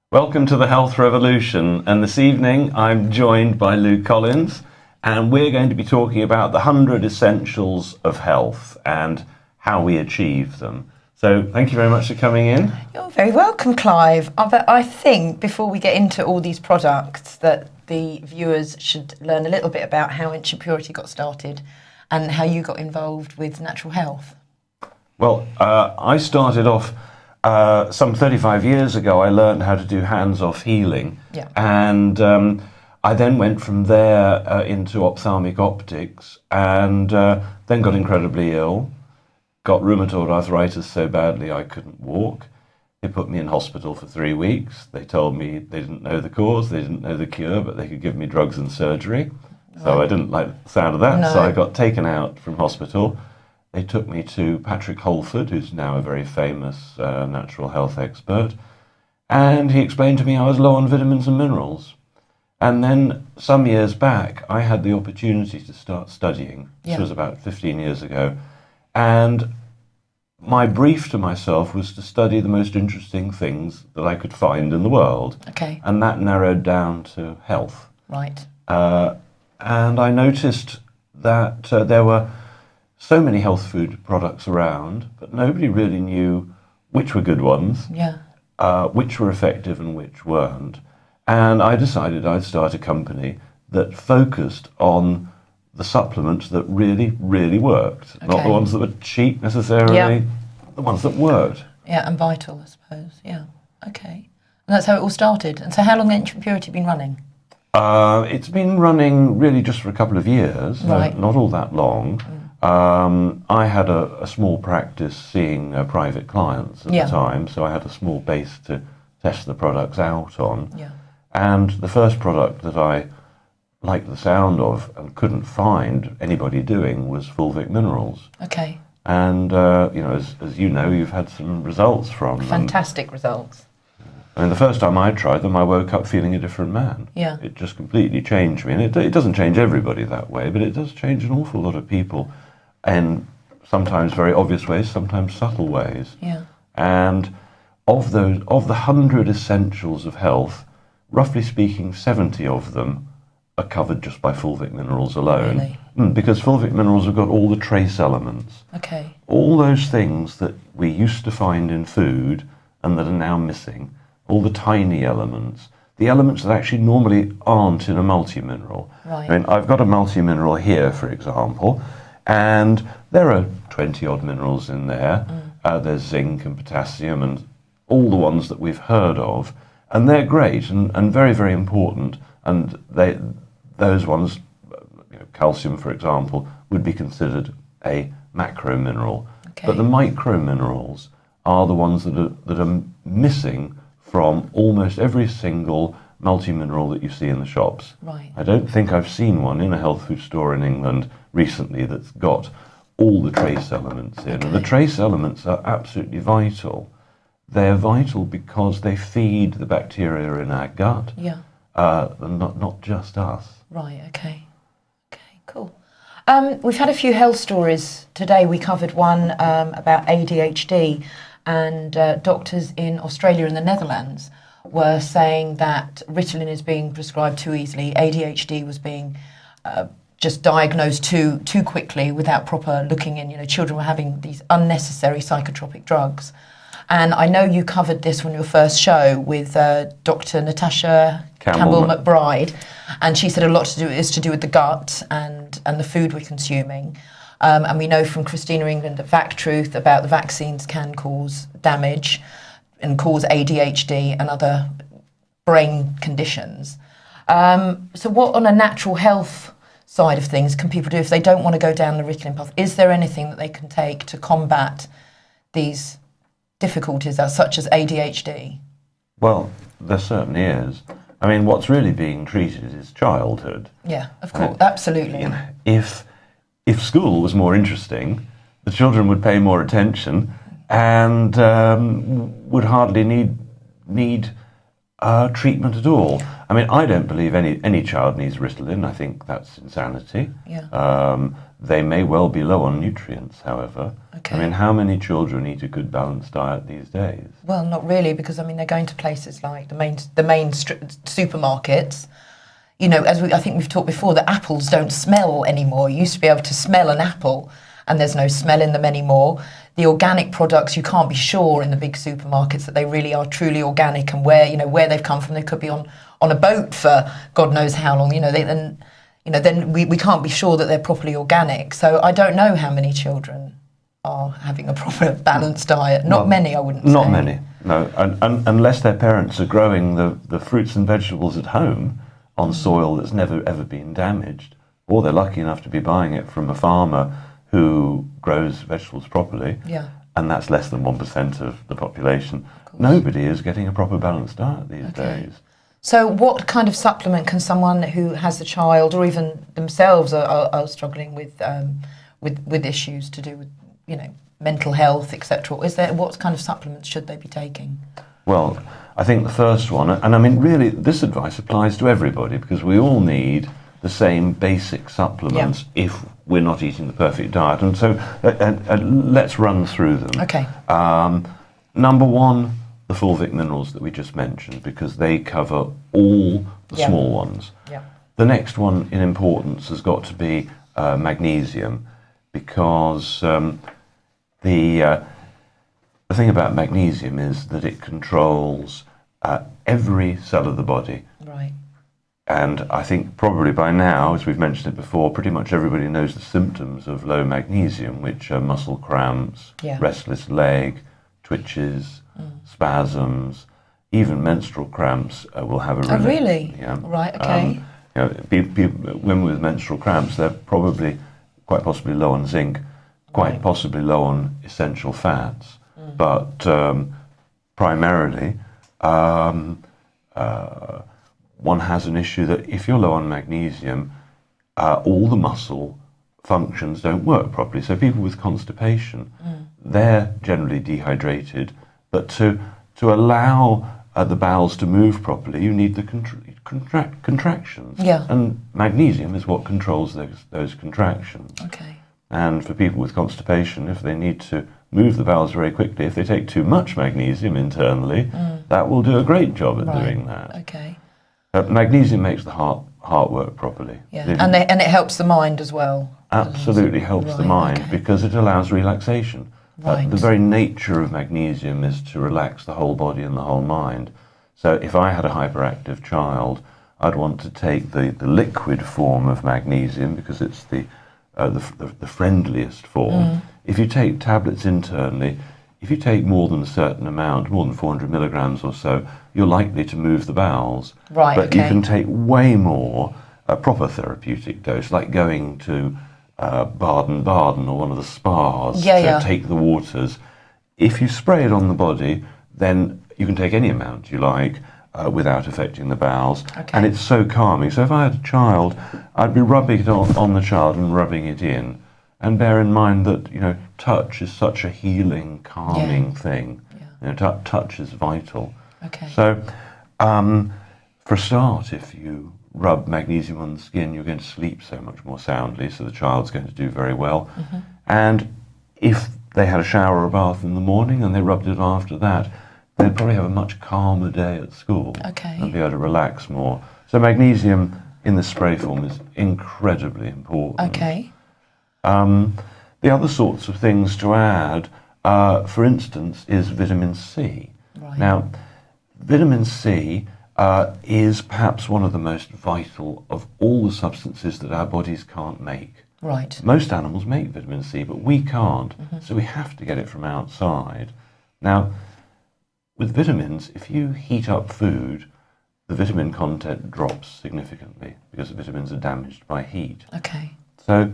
Welcome to the Health Revolution, and this evening I'm joined by Lou Collins, and we're going to be talking about the 100 essentials of health and how we achieve them. So thank you very much for coming in. You're very welcome, Clive. But I think before we get into all these products that the viewers should learn a little bit about how Ancient Purity got started and how you got involved with natural health. Well, I started off some 35 years ago. I learned how to do hands-off healing, and I then went from there into ophthalmic optics, and then got incredibly ill, got rheumatoid arthritis so badly I couldn't walk. They put me in hospital for 3 weeks. They told me they didn't know the cause, they didn't know the cure, but they could give me drugs and surgery. So I didn't like the sound of that, so I got taken out from hospital. They took me to Patrick Holford, who's now a very famous natural health expert, and he explained to me I was low on vitamins and minerals. And then some years back, I had the opportunity to start studying. This was about 15 years ago. And my brief to myself was to study the most interesting things that I could find in the world. Okay. And that narrowed down to health. Right. And I noticed that there were so many health food products around, but nobody really knew which were good ones, which were effective and which weren't. And I decided I'd start a company that focused on the supplements that really, really worked. Not the ones that were cheap necessarily, the ones that worked. Yeah, and vital, I suppose. Yeah, okay. And that's how it all started. And so how long has Ancient Purity been running? It's been running really just for a couple of years, not all that long. I had a small practice seeing private clients at the time, so I had a small base to test the products out on. And the first product that I liked the sound of and couldn't find anybody doing was fulvic minerals. Okay. And, as you know, you've had some results from them. Fantastic results. I mean, the first time I tried them, I woke up feeling a different man. Yeah. It just completely changed me. And it doesn't change everybody that way, but it does change an awful lot of people. And sometimes very obvious ways, sometimes subtle ways. Yeah. And of the 100 essentials of health, roughly speaking, 70 of them are covered just by fulvic minerals alone. Really? Because fulvic minerals have got all the trace elements. Okay. All those things that we used to find in food and that are now missing, all the tiny elements, the elements that actually normally aren't in a multi-mineral. Right. I mean, I've got a multi-mineral here, for example, and there are 20-odd minerals in there. There's zinc and potassium and all the ones that we've heard of, and they're great and very, very important. And those ones, calcium, for example, would be considered a macro mineral. Okay. But the micro minerals are the ones that are missing from almost every single multi-mineral that you see in the shops. Right. I don't think I've seen one in a health food store in England recently that's got all the trace elements in. And the trace elements are absolutely vital. They're vital because they feed the bacteria in our gut, and not just us. Right, okay. Okay, cool. We've had a few health stories today. We covered one about ADHD, and doctors in Australia and the Netherlands were saying that Ritalin is being prescribed too easily. ADHD was being just diagnosed too quickly without proper looking in. Children were having these unnecessary psychotropic drugs. And I know you covered this on your first show with Dr. Natasha Campbell McBride, and she said a lot is to do with the gut and the food we're consuming. And we know from Christina England at Vac Truth about the vaccines can cause damage and cause ADHD and other brain conditions. So what, on a natural health side of things, can people do if they don't want to go down the Ritalin path? Is there anything that they can take to combat these difficulties such as ADHD? Well, there certainly is. I mean, what's really being treated is childhood. Yeah, of course, absolutely. You know, if school was more interesting, the children would pay more attention and would hardly need treatment at all. I mean, I don't believe any child needs Ritalin. I think that's insanity. Yeah. They may well be low on nutrients, however. Okay. I mean, how many children eat a good balanced diet these days? Well, not really, because I mean they're going to places like the main supermarkets. You know, I think we've talked before, that apples don't smell anymore. You used to be able to smell an apple, and there's no smell in them anymore. The organic products, you can't be sure in the big supermarkets that they really are truly organic, and where they've come from. They could be on a boat for God knows how long. Then we can't be sure that they're properly organic. So I don't know how many children are having a proper balanced diet. Not many, I wouldn't say. Not many, no. And unless their parents are growing the fruits and vegetables at home on soil that's never ever been damaged, or they're lucky enough to be buying it from a farmer who grows vegetables properly, yeah, and that's less than 1% of the population. Nobody is getting a proper balanced diet these days. So what kind of supplement can someone who has a child, or even themselves are struggling with issues to do with, mental health, etc.? What kind of supplements should they be taking? Well, I think the first one, and I mean really this advice applies to everybody, because we all need the same basic supplements if we're not eating the perfect diet. And so let's run through them. Okay. Number one, the fulvic minerals that we just mentioned, because they cover all the small ones. Yeah. The next one in importance has got to be magnesium, because the thing about magnesium is that it controls every cell of the body. Right. And I think probably by now, as we've mentioned it before, pretty much everybody knows the symptoms of low magnesium, which are muscle cramps, restless leg, twitches, spasms, even menstrual cramps will have a... Oh, really? Yeah. Right, okay. Women with menstrual cramps, they're probably quite possibly low on zinc, quite possibly low on essential fats, but primarily one has an issue that if you're low on magnesium, all the muscle functions don't work properly. So people with constipation, they're generally dehydrated, but to allow the bowels to move properly, you need the contractions. Yeah. And magnesium is what controls those contractions. Okay. And for people with constipation, if they need to move the bowels very quickly, if they take too much magnesium internally, that will do a great job at doing that. Okay. Magnesium makes the heart work properly. Yeah, and it helps the mind as well. Absolutely helps the mind, because it allows relaxation. Right. The very nature of magnesium is to relax the whole body and the whole mind. So if I had a hyperactive child, I'd want to take the liquid form of magnesium, because it's the friendliest form. If you take tablets internally, if you take more than a certain amount, more than 400 milligrams or so, you're likely to move the bowels. Right, but you can take way more, a proper therapeutic dose, like going to Baden-Baden or one of the spas to take the waters. If you spray it on the body, then you can take any amount you like without affecting the bowels. Okay. And it's so calming. So if I had a child, I'd be rubbing it on the child and rubbing it in. And bear in mind that, touch is such a healing, calming thing. Yeah. Touch is vital. Okay. So, for a start, if you rub magnesium on the skin, you're going to sleep so much more soundly, so the child's going to do very well. And if they had a shower or a bath in the morning and they rubbed it after that, they'd probably have a much calmer day at school and be able to relax more. So magnesium in the spray form is incredibly important. Okay. The other sorts of things to add, for instance, is vitamin C. Right. Now, vitamin C is perhaps one of the most vital of all the substances that our bodies can't make. Right. Most animals make vitamin C, but we can't, so we have to get it from outside. Now, with vitamins, if you heat up food, the vitamin content drops significantly because the vitamins are damaged by heat. Okay. So,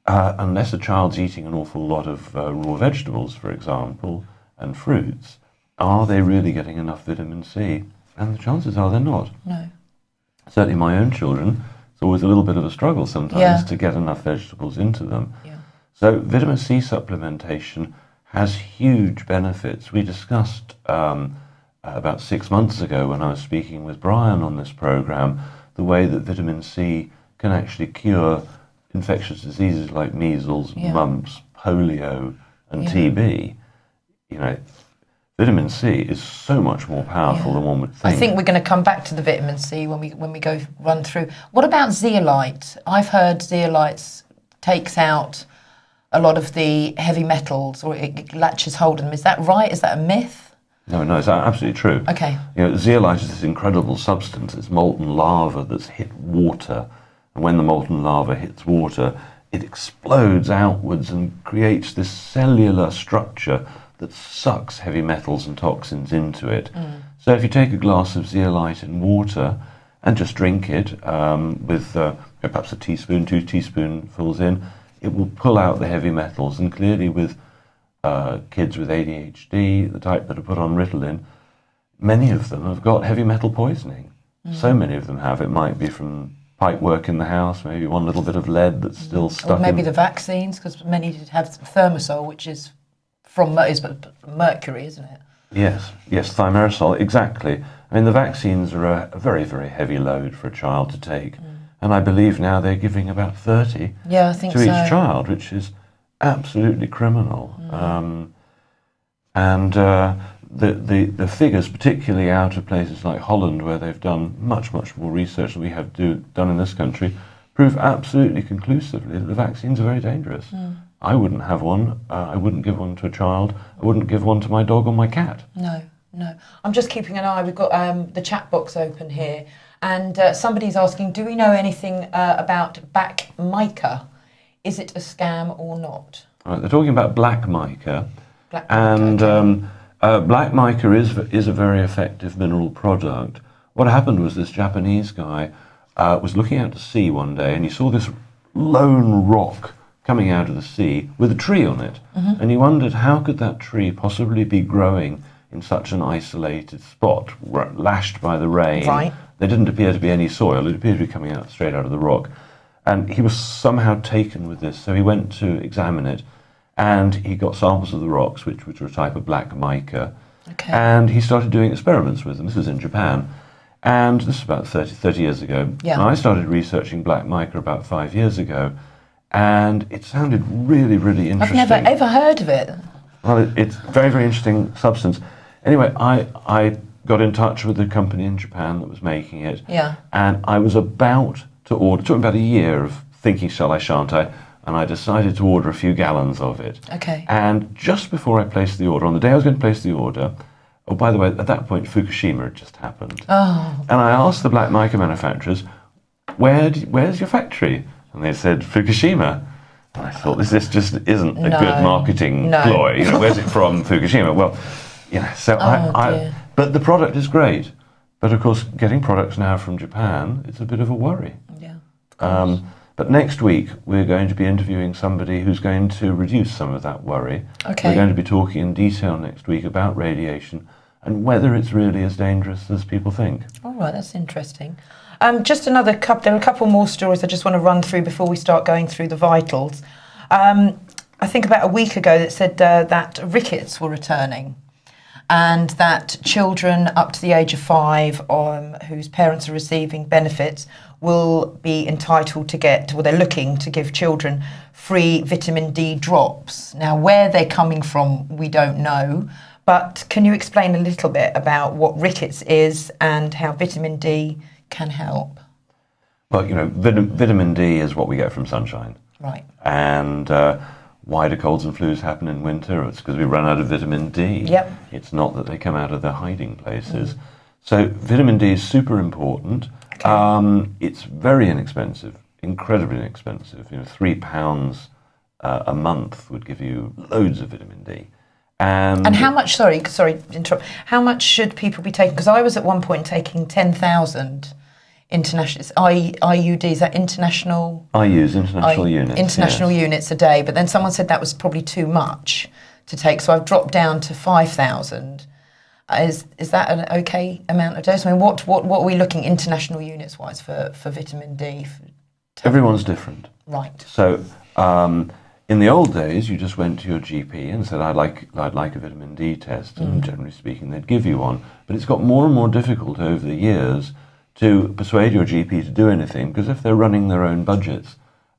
unless a child's eating an awful lot of raw vegetables, for example, and fruits, are they really getting enough vitamin C? And the chances are they're not. No. Certainly my own children, it's always a little bit of a struggle sometimes to get enough vegetables into them. Yeah. So vitamin C supplementation has huge benefits. We discussed about 6 months ago when I was speaking with Brian on this program, the way that vitamin C can actually cure infectious diseases like measles, mumps, polio, and TB. You know, vitamin C is so much more powerful than one would think. I think we're going to come back to the vitamin C when we go run through. What about zeolite? I've heard zeolite takes out a lot of the heavy metals, or it latches hold of them. Is that right? Is that a myth? No, it's absolutely true. Okay. You know, zeolite is this incredible substance. It's molten lava that's hit water, and when the molten lava hits water, it explodes outwards and creates this cellular structure that sucks heavy metals and toxins into it. So if you take a glass of zeolite in water and just drink it with perhaps a teaspoon, 2 teaspoonfuls in, it will pull out the heavy metals. And clearly with kids with ADHD, the type that are put on Ritalin, many of them have got heavy metal poisoning. So many of them have. It might be from pipe work in the house, maybe one little bit of lead that's still stuck Or maybe the vaccines, because many have thimerosal, which is from mercury, isn't it? Yes, thimerosal, exactly. I mean, the vaccines are a very, very heavy load for a child to take. And I believe now they're giving about 30 I think to each child, which is absolutely criminal. The figures, particularly out of places like Holland, where they've done much, much more research than we have done in this country, prove absolutely conclusively that the vaccines are very dangerous. I wouldn't have one. I wouldn't give one to a child. I wouldn't give one to my dog or my cat. No. I'm just keeping an eye. We've got the chat box open here, and somebody's asking, do we know anything about back mica? Is it a scam or not? Right, they're talking about black mica. Black mica, And black mica is a very effective mineral product. What happened was this Japanese guy was looking out to sea one day, and he saw this lone rock coming out of the sea with a tree on it. And he wondered, how could that tree possibly be growing in such an isolated spot, lashed by the rain? Right. There didn't appear to be any soil. It appeared to be coming out straight out of the rock. And he was somehow taken with this, so he went to examine it, and he got samples of the rocks, which were a type of black mica. Okay. And he started doing experiments with them. This was in Japan. And this is about 30 years ago. Yeah. And I started researching black mica about 5 years ago. And it sounded really, really interesting. I've never ever heard of it. Well, it's a very, very interesting substance. Anyway, I got in touch with the company in Japan that was making it. Yeah. And I was about to order. It took me about a year of thinking, shall I, shan't I? And I decided to order a few gallons of it. Okay. And just before I placed the order, on the day I was going to place the order, oh, by the way, at that point, Fukushima had just happened. Oh. And I asked the black mica manufacturers, where's your factory? And they said, Fukushima. And I thought, this just isn't a good marketing ploy. You know, where's it from, Fukushima? Well, you know, so but the product is great. But of course, getting products now from Japan, it's a bit of a worry. Yeah, of course. But next week, we're going to be interviewing somebody who's going to reduce some of that worry. Okay. We're going to be talking in detail next week about radiation and whether it's really as dangerous as people think. All right, that's interesting. Just another couple, there are a couple more stories I just want to run through before we start going through the vitals. I think about a week ago that said that rickets were returning, and that children up to the age of 5 whose parents are receiving benefits will be entitled to get, or they're looking to give children free vitamin D drops. Now, where they're coming from, we don't know, but can you explain a little bit about what rickets is and how vitamin D can help? Well, you know, vitamin D is what we get from sunshine. Right. And why do colds and flus happen in winter? It's because we run out of vitamin D. Yep. It's not that they come out of their hiding places. So vitamin D is super important. Okay. It's very inexpensive incredibly inexpensive. £3 a month would give you loads of vitamin D. And how much? Sorry, interrupt. How much should people be taking? Because I was at one point taking 10,000 international IUD. Is that international? I use international units. International units a day, but then someone said that was probably too much to take, so I've dropped down to 5,000. Is that an okay amount of dose? I mean, what are we looking international units wise for vitamin D? Everyone's different. Right. So. In the old days, you just went to your GP and said, I'd like a vitamin D test, and generally speaking, they'd give you one. But it's got more and more difficult over the years to persuade your GP to do anything, because if they're running their own budgets,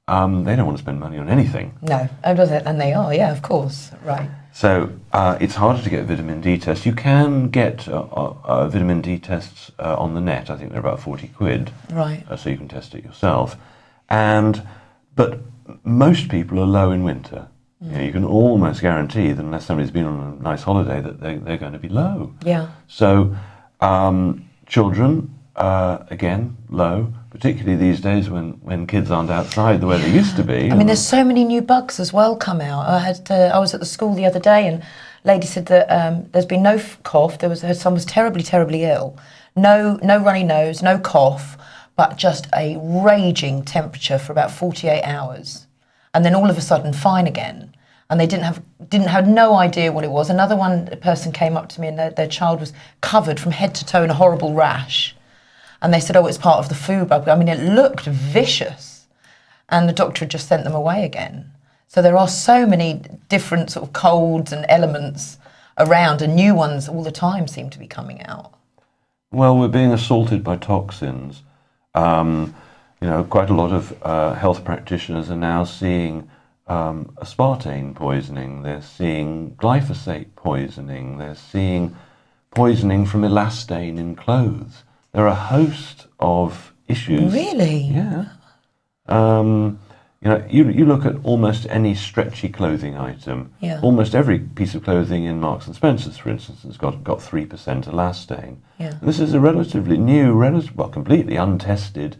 they don't want to spend money on anything. No, does it? And they are, yeah, of course, right. So it's harder to get vitamin D tests. You can get vitamin D tests on the net. I think they're about 40 quid. Right. So you can test it yourself. But most people are low in winter. You can almost guarantee that unless somebody's been on a nice holiday, that they're going to be low. Yeah. So children, again, low, particularly these days when kids aren't outside the way they used to be. I mean, there's so many new bugs as well come out. I was at the school the other day, and a lady said that there's been no cough. Her son was terribly, terribly ill. No runny nose, no cough, but just a raging temperature for about 48 hours. And then all of a sudden, fine again. And they didn't have no idea what it was. Another person came up to me, and their child was covered from head to toe in a horrible rash. And they said, oh, it's part of the flu bug. I mean, it looked vicious. And the doctor had just sent them away again. So there are so many different sort of colds and elements around, and new ones all the time seem to be coming out. Well, we're being assaulted by toxins. Quite a lot of health practitioners are now seeing aspartame poisoning. They're seeing glyphosate poisoning. They're seeing poisoning from elastane in clothes. There are a host of issues. Really? Yeah. You look at almost any stretchy clothing item. Yeah. Almost every piece of clothing in Marks and Spencer's, for instance, has got 3% elastane. Yeah. This is a relatively new, completely untested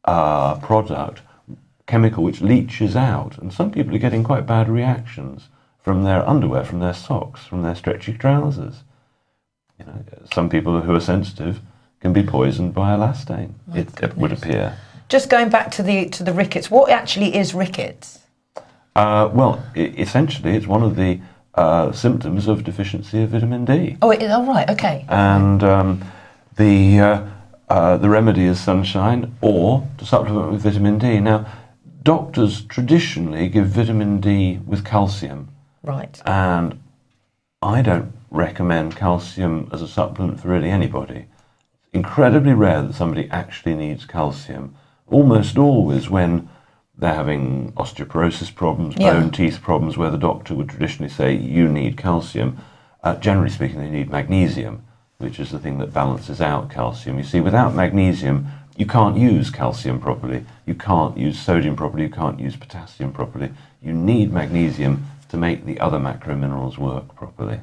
product, chemical which leaches out, and some people are getting quite bad reactions from their underwear, from their socks, from their stretchy trousers. Some people who are sensitive can be poisoned by elastane. It would appear. Just going back to the rickets, what actually is rickets? Essentially, it's one of the symptoms of deficiency of vitamin D. Oh, right, okay. And the remedy is sunshine, or to supplement with vitamin D. Now, doctors traditionally give vitamin D with calcium. Right. And I don't recommend calcium as a supplement for really anybody. It's incredibly rare that somebody actually needs calcium. Almost always when they're having osteoporosis problems, bone teeth problems, where the doctor would traditionally say, you need calcium. Generally speaking, they need magnesium, which is the thing that balances out calcium. You see, without magnesium, you can't use calcium properly. You can't use sodium properly. You can't use potassium properly. You need magnesium to make the other macrominerals work properly.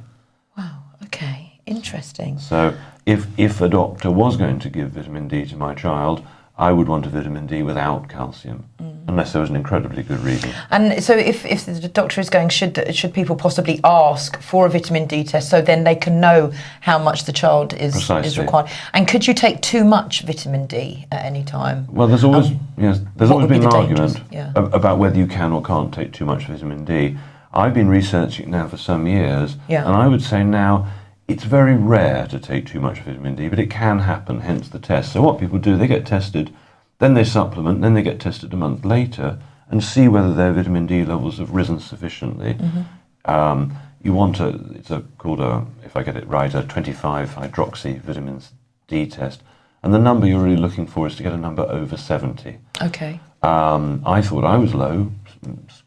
Wow, okay, interesting. So if a doctor was going to give vitamin D to my child, I would want a vitamin D without calcium, unless there was an incredibly good reason. And so if the doctor is going, should people possibly ask for a vitamin D test so then they can know how much the child is required? And could you take too much vitamin D at any time? Well, there's always been an argument about whether you can or can't take too much vitamin D. I've been researching now for some years, and I would say now it's very rare to take too much vitamin D, but it can happen, hence the test. So what people do, they get tested, then they supplement, then they get tested a month later and see whether their vitamin D levels have risen sufficiently. You want if I get it right, a 25-hydroxy vitamin D test. And the number you're really looking for is to get a number over 70. Okay. I thought I was low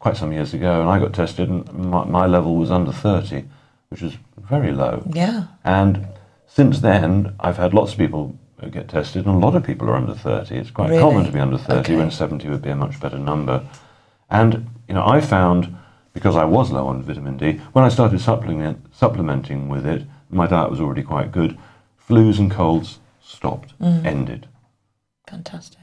quite some years ago, and I got tested, and my level was under 30, which is very low. Yeah. And since then, I've had lots of people get tested, and a lot of people are under 30. It's quite common to be under 30, when 70 would be a much better number. And, I found, because I was low on vitamin D, when I started supplementing with it, my diet was already quite good, flus and colds stopped, ended. Fantastic.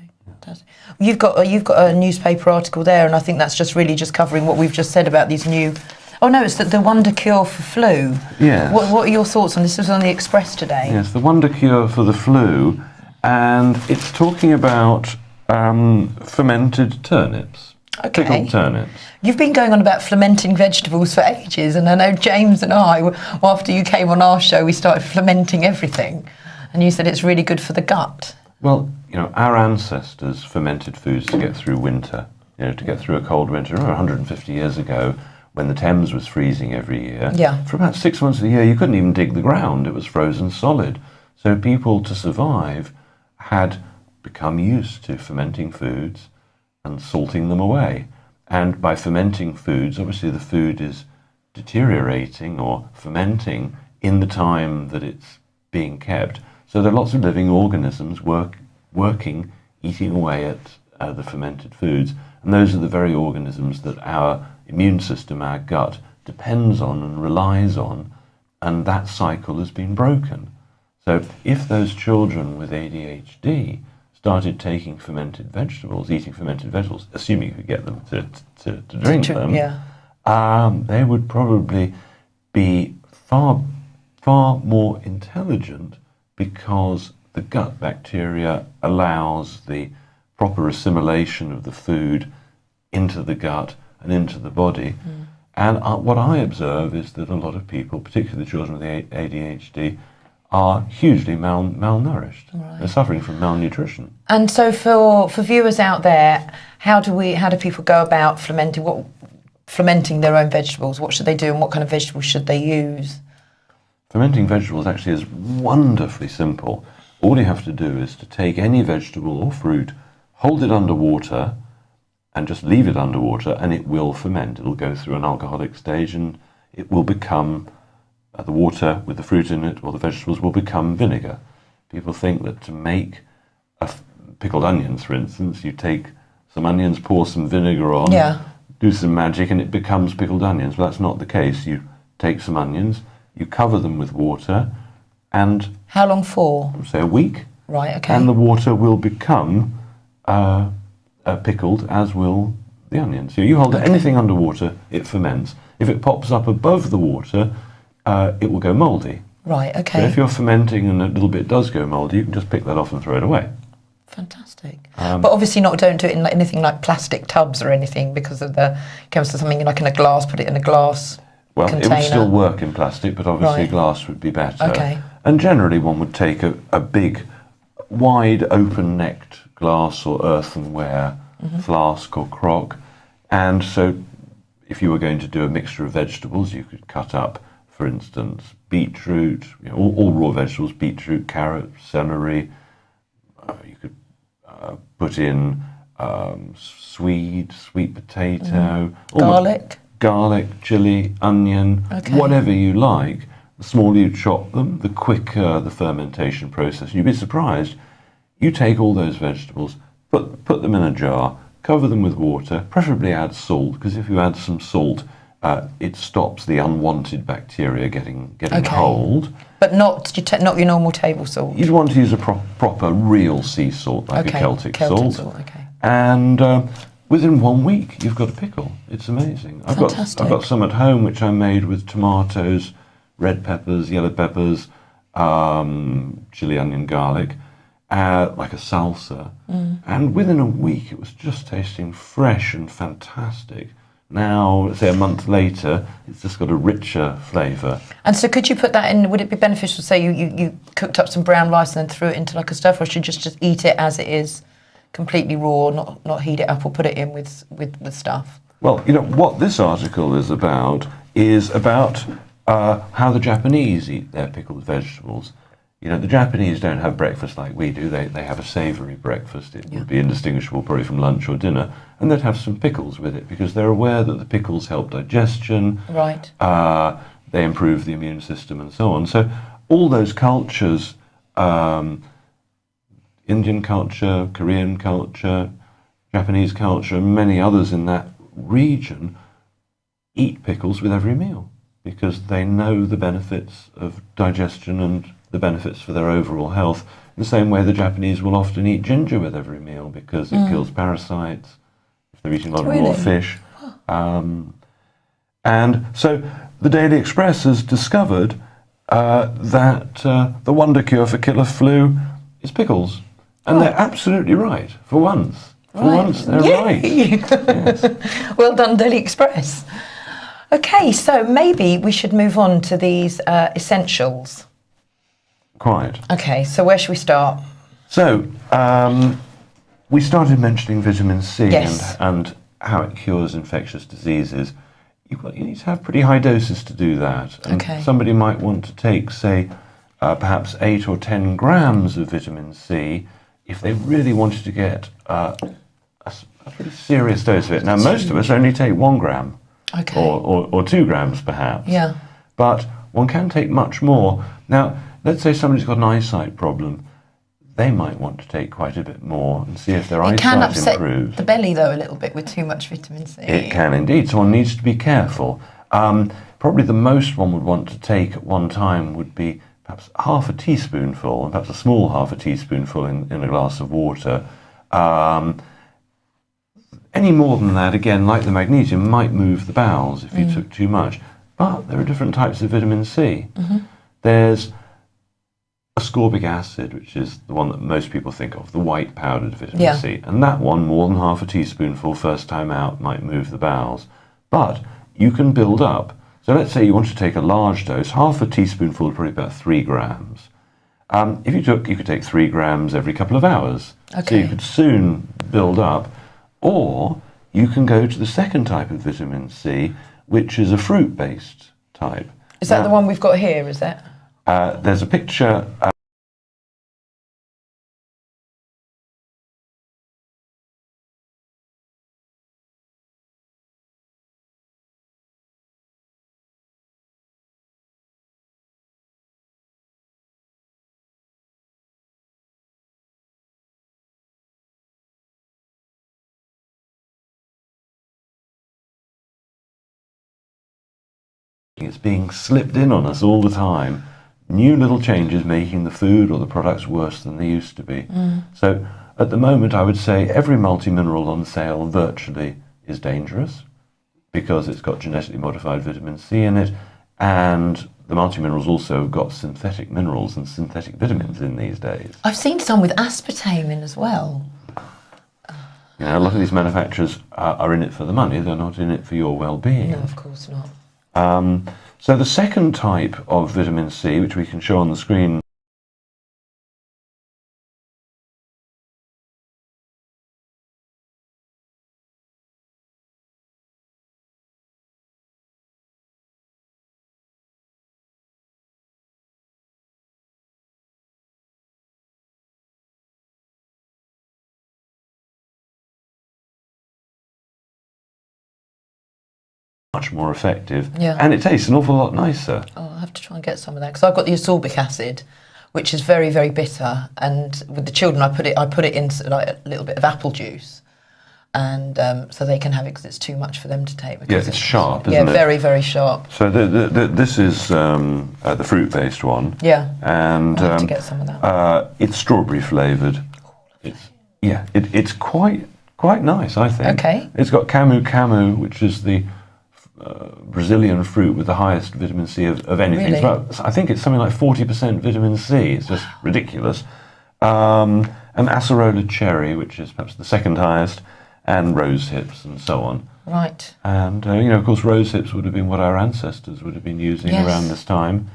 You've got a newspaper article there, and I think that's just really just covering what we've just said about these new. Oh no, it's the wonder cure for flu. Yes. What are your thoughts on this? This was on the Express today. Yes, the wonder cure for the flu, and it's talking about fermented turnips. Okay. Pickled turnips. You've been going on about fermenting vegetables for ages, and I know James and I, after you came on our show, we started fermenting everything, and you said it's really good for the gut. Well, our ancestors fermented foods to get through winter, to get through a cold winter. 150 years ago, when the Thames was freezing every year, for about 6 months of the year, you couldn't even dig the ground. It was frozen solid. So people, to survive, had become used to fermenting foods and salting them away. And by fermenting foods, obviously the food is deteriorating or fermenting in the time that it's being kept. So there are lots of living organisms working, eating away at the fermented foods. And those are the very organisms that our immune system, our gut, depends on and relies on. And that cycle has been broken. So if those children with ADHD started taking fermented vegetables, eating fermented vegetables, assuming you could get them to drink them, they would probably be far more intelligent, because the gut bacteria allows the proper assimilation of the food into the gut and into the body. And what I observe is that a lot of people, particularly the children with ADHD, are hugely malnourished. Right. They're suffering from malnutrition. And so for viewers out there, how do people go about fermenting their own vegetables? What should they do, and what kind of vegetables should they use? Fermenting vegetables actually is wonderfully simple. All you have to do is to take any vegetable or fruit, hold it under water, and just leave it under water, and it will ferment. It'll go through an alcoholic stage, and it will become, the water with the fruit in it, or the vegetables, will become vinegar. People think that to make pickled onions, for instance, you take some onions, pour some vinegar on, do some magic, and it becomes pickled onions. But that's not the case. You take some onions, you cover them with water, and... How long for? Say a week. Right, okay. And the water will become pickled, as will the onions. So you hold anything under water, it ferments. If it pops up above the water, it will go mouldy. Right, okay. So if you're fermenting and a little bit does go mouldy, you can just pick that off and throw it away. Fantastic. But obviously don't do it in anything like plastic tubs or anything, because of the chemicals. Something like in a glass, put it in a glass container. It would still work in plastic, but obviously glass would be better. Okay. And generally one would take a big, wide, open-necked glass or earthenware flask or crock. And so if you were going to do a mixture of vegetables, you could cut up, for instance, beetroot, all raw vegetables, beetroot, carrot, celery. You could put in sweet potato, garlic, chili, onion, whatever you like. The smaller you chop them, the quicker the fermentation process. You'd be surprised. You take all those vegetables, put them in a jar, cover them with water, preferably add salt, because if you add some salt, it stops the unwanted bacteria getting hold. But not your normal table salt. You'd want to use a proper real sea salt, like a Celtic salt. And within 1 week, you've got a pickle. It's amazing. I've got some at home which I made with tomatoes, red peppers, yellow peppers, chili, onion, garlic, like a salsa. And within a week, it was just tasting fresh and fantastic. Now, let's say a month later, it's just got a richer flavour. And so could you put that in, would it be beneficial, say you cooked up some brown rice and then threw it into like a stir fry, or should you just eat it as it is, completely raw, not heat it up or put it in with stuff? Well, what this article is about how the Japanese eat their pickled vegetables. The Japanese don't have breakfast like we do. They have a savoury breakfast. It would be indistinguishable probably from lunch or dinner. And they'd have some pickles with it, because they're aware that the pickles help digestion. Right. They improve the immune system and so on. So all those cultures, Indian culture, Korean culture, Japanese culture, and many others in that region, eat pickles with every meal, because they know the benefits of digestion and the benefits for their overall health. In the same way, the Japanese will often eat ginger with every meal because it kills parasites. If they're eating a lot of raw fish. And so the Daily Express has discovered that the wonder cure for killer flu is pickles. And they're absolutely right, for once. For once, they're right. Yes. Well done, Daily Express. Okay, so maybe we should move on to these essentials. Quite. Okay, so where should we start? So, we started mentioning vitamin C and how it cures infectious diseases. You need to have pretty high doses to do that. And somebody might want to take, say, perhaps 8 or 10 grams of vitamin C if they really wanted to get a pretty serious dose of it. Now, most of us only take 1 gram or 2 grams, perhaps. Yeah. But one can take much more. Now, let's say somebody's got an eyesight problem. They might want to take quite a bit more and see if their eyesight improves. It can upset the belly, though, a little bit with too much vitamin C. It can indeed, so one needs to be careful. Probably the most one would want to take at one time would be perhaps half a teaspoonful, and perhaps a small half a teaspoonful in a glass of water. Any more than that, again, like the magnesium, might move the bowels if you took too much. But there are different types of vitamin C. There's ascorbic acid, which is the one that most people think of, the white powdered vitamin C. And that one, more than half a teaspoonful first time out, might move the bowels. But you can build up. So let's say you want to take a large dose, half a teaspoonful, probably about 3 grams. If you could take 3 grams every couple of hours. So you could soon build up. Or you can go to the second type of vitamin C, which is a fruit-based type. Is that the one we've got here, is that? There's a picture. It's being slipped in on us all the time. New little changes making the food or the products worse than they used to be. So at the moment, I would say every multi-mineral on sale virtually is dangerous because it's got genetically modified vitamin C in it, and the multi-minerals also have got synthetic minerals and synthetic vitamins in these days. I've seen some with aspartame in as well. You know, a lot of these manufacturers are in it for the money, they're not in it for your well-being. No, of course not. So the second type of vitamin C, which we can show on the screen, much more effective, and it tastes an awful lot nicer. Oh, I'll have to try and get some of that because I've got the ascorbic acid, which is very, very bitter. And with the children, I put it in like a little bit of apple juice, and so they can have it because it's too much for them to take. Yeah, it's sharp, isn't it? Yeah, very, very sharp. So this is the fruit-based one. Yeah, and I'll have to get some of that. It's strawberry flavoured. It's quite nice, I think. Okay. It's got camu, which is the Brazilian fruit with the highest vitamin C of anything. Really? I think it's something like 40% vitamin C. It's just ridiculous. And acerola cherry, which is perhaps the second highest, and rose hips and so on. Right. And, of course, rose hips would have been what our ancestors would have been using around this time.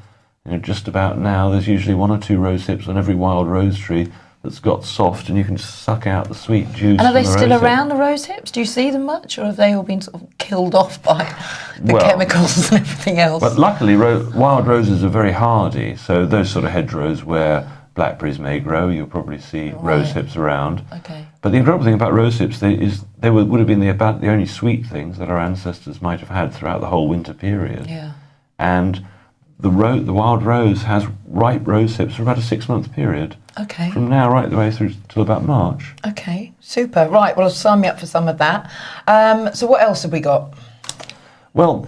Just about now, there's usually 1 or 2 rose hips on every wild rose tree that's got soft, and you can just suck out the sweet juice. And are they still around, the rose hips? Do you see them much, or have they all been sort of killed off by the chemicals and everything else? But luckily, wild roses are very hardy, so those sort of hedgerows where blackberries may grow, you'll probably see rose hips around. Okay. But the incredible thing about rose hips is they would have been about the only sweet things that our ancestors might have had throughout the whole winter period. Yeah. And the wild rose has ripe rose hips for about a 6-month period. Okay. From now right the way through till about March. Okay, super. Right, well, sign me up for some of that. So what else have we got? Well,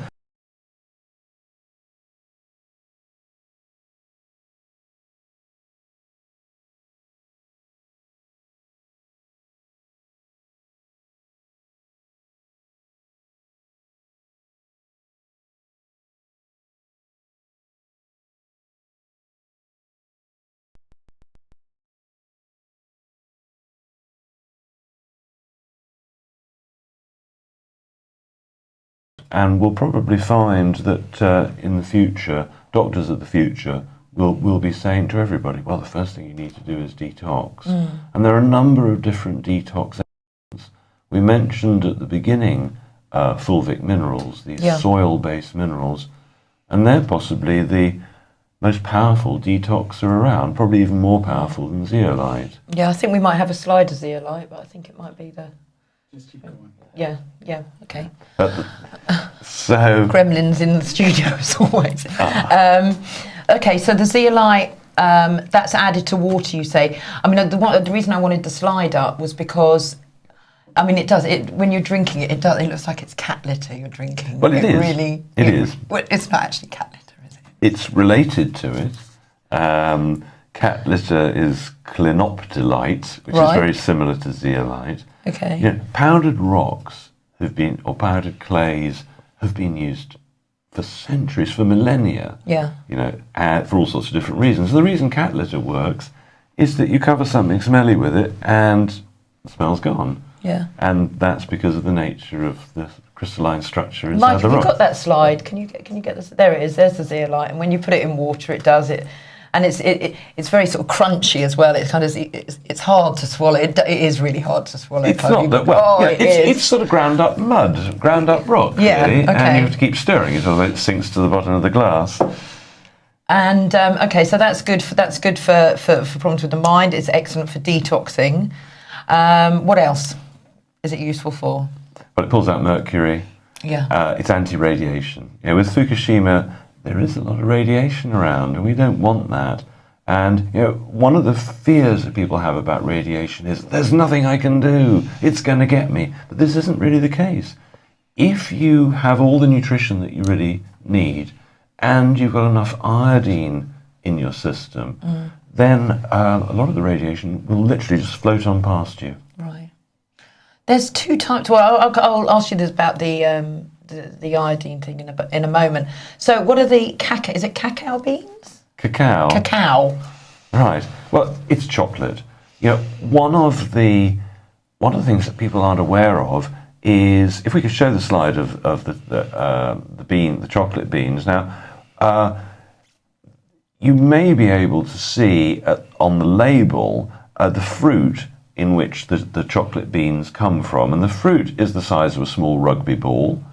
and we'll probably find that in the future, doctors of the future will be saying to everybody, well, the first thing you need to do is detox. And there are a number of different detox agents. We mentioned at the beginning fulvic minerals, these soil-based minerals, and they're possibly the most powerful detoxer around, probably even more powerful than zeolite. Yeah, I think we might have a slide of zeolite, but I think it might be the... Just keep going. Yeah, okay. So Gremlins in the studio as always. Okay, so the zeolite, that's added to water, you say. I mean, the reason I wanted the slide up was because, I mean, when you're drinking it, it looks like it's cat litter you're drinking. Well, it is. Really, it is. Well, it's not actually cat litter, is it? It's related to it. Cat litter is clinoptilite, which is very similar to zeolite. Okay. You know, powdered rocks or powdered clays have been used for centuries, for millennia. Yeah. You know, for all sorts of different reasons. The reason cat litter works is that you cover something smelly with it and the smell's gone. Yeah. And that's because of the nature of the crystalline structure inside Mike, the have rock. you got that slide? Can you get this? There it is. There's the zeolite, and when you put it in water, it does it. And it's very sort of crunchy as well. It's kind of it's hard to swallow. It is really hard to swallow. It's not that well. Oh, yeah, it's sort of ground up mud, ground up rock, really, okay. and you have to keep stirring it, or it sinks to the bottom of the glass. And okay, so that's good for problems with the mind. It's excellent for detoxing. What else is it useful for? Well, it pulls out mercury. Yeah. It's anti-radiation. You know, with Fukushima, there is a lot of radiation around, and we don't want that. And you know, one of the fears that people have about radiation is there's nothing I can do. It's going to get me. But this isn't really the case. If you have all the nutrition that you really need, and you've got enough iodine in your system, then a lot of the radiation will literally just float on past you. Right. There's two types. Well, I'll ask you this about the iodine thing in a moment. So, what are the cacao? Is it cacao beans? Cacao. Cacao. Right. Well, it's chocolate. You know, one of the things that people aren't aware of is, if we could show the slide of the chocolate beans. Now, you may be able to see on the label the fruit in which the chocolate beans come from, and the fruit is the size of a small rugby ball.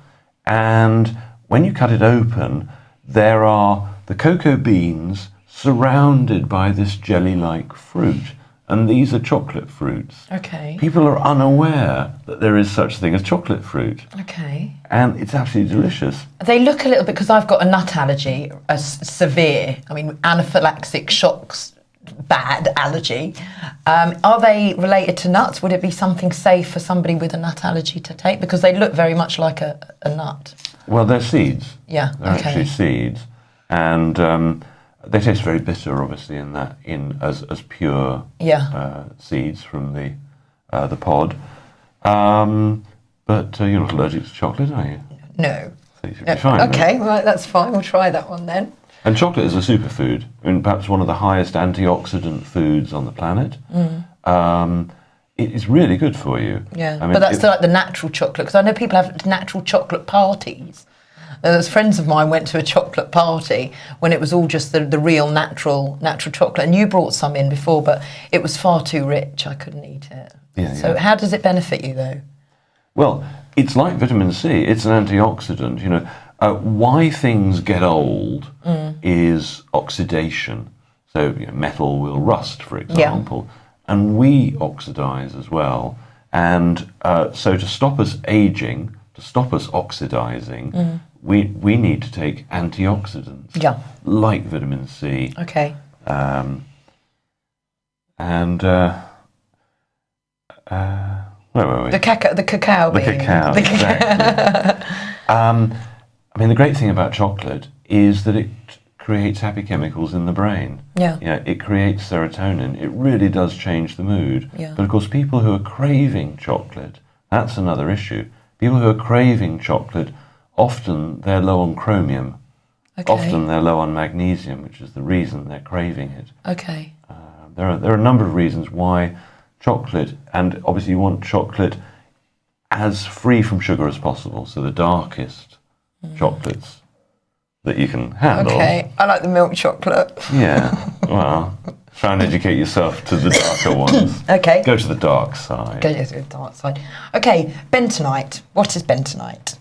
And when you cut it open, there are the cocoa beans surrounded by this jelly-like fruit, and these are chocolate fruits. Okay. People are unaware that there is such a thing as chocolate fruit. Okay. And it's absolutely delicious. They look a little bit, because I've got a nut allergy, a severe, anaphylactic shocks, bad allergy. Are they related to nuts? Would it be something safe for somebody with a nut allergy to take? Because they look very much like a nut. Well, they're seeds. Yeah, they're actually seeds. And they taste very bitter, obviously, as pure seeds from the pod. But you're not allergic to chocolate, are you? No. So you should be fine. Okay, right, that's fine. We'll try that one then. And chocolate is a superfood. Perhaps one of the highest antioxidant foods on the planet. It is really good for you. Yeah, but that's like the natural chocolate, because I know people have natural chocolate parties. There's friends of mine went to a chocolate party when it was all just the real natural chocolate, and you brought some in before, but it was far too rich. I couldn't eat it. So how does it benefit you though? Well, it's like vitamin C. It's an antioxidant. You know, why things get old is oxidation. So metal will rust, for example, and we oxidize as well. And so to stop us aging, to stop us oxidizing, we need to take antioxidants, like vitamin C. Okay. Where were we? The cacao bean. The cacao, exactly. The great thing about chocolate is that it creates happy chemicals in the brain. Yeah. It creates serotonin. It really does change the mood. Yeah. But of course, people who are craving chocolate, that's another issue. People who are craving chocolate, often they're low on chromium. Okay. Often they're low on magnesium, which is the reason they're craving it. Okay. There are a number of reasons why chocolate, and obviously you want chocolate as free from sugar as possible, so the darkest chocolates that you can handle. Okay, I like the milk chocolate. Yeah, well, try and educate yourself to the darker ones. Okay. Go to the dark side. Go to the dark side. Okay, bentonite. What is bentonite?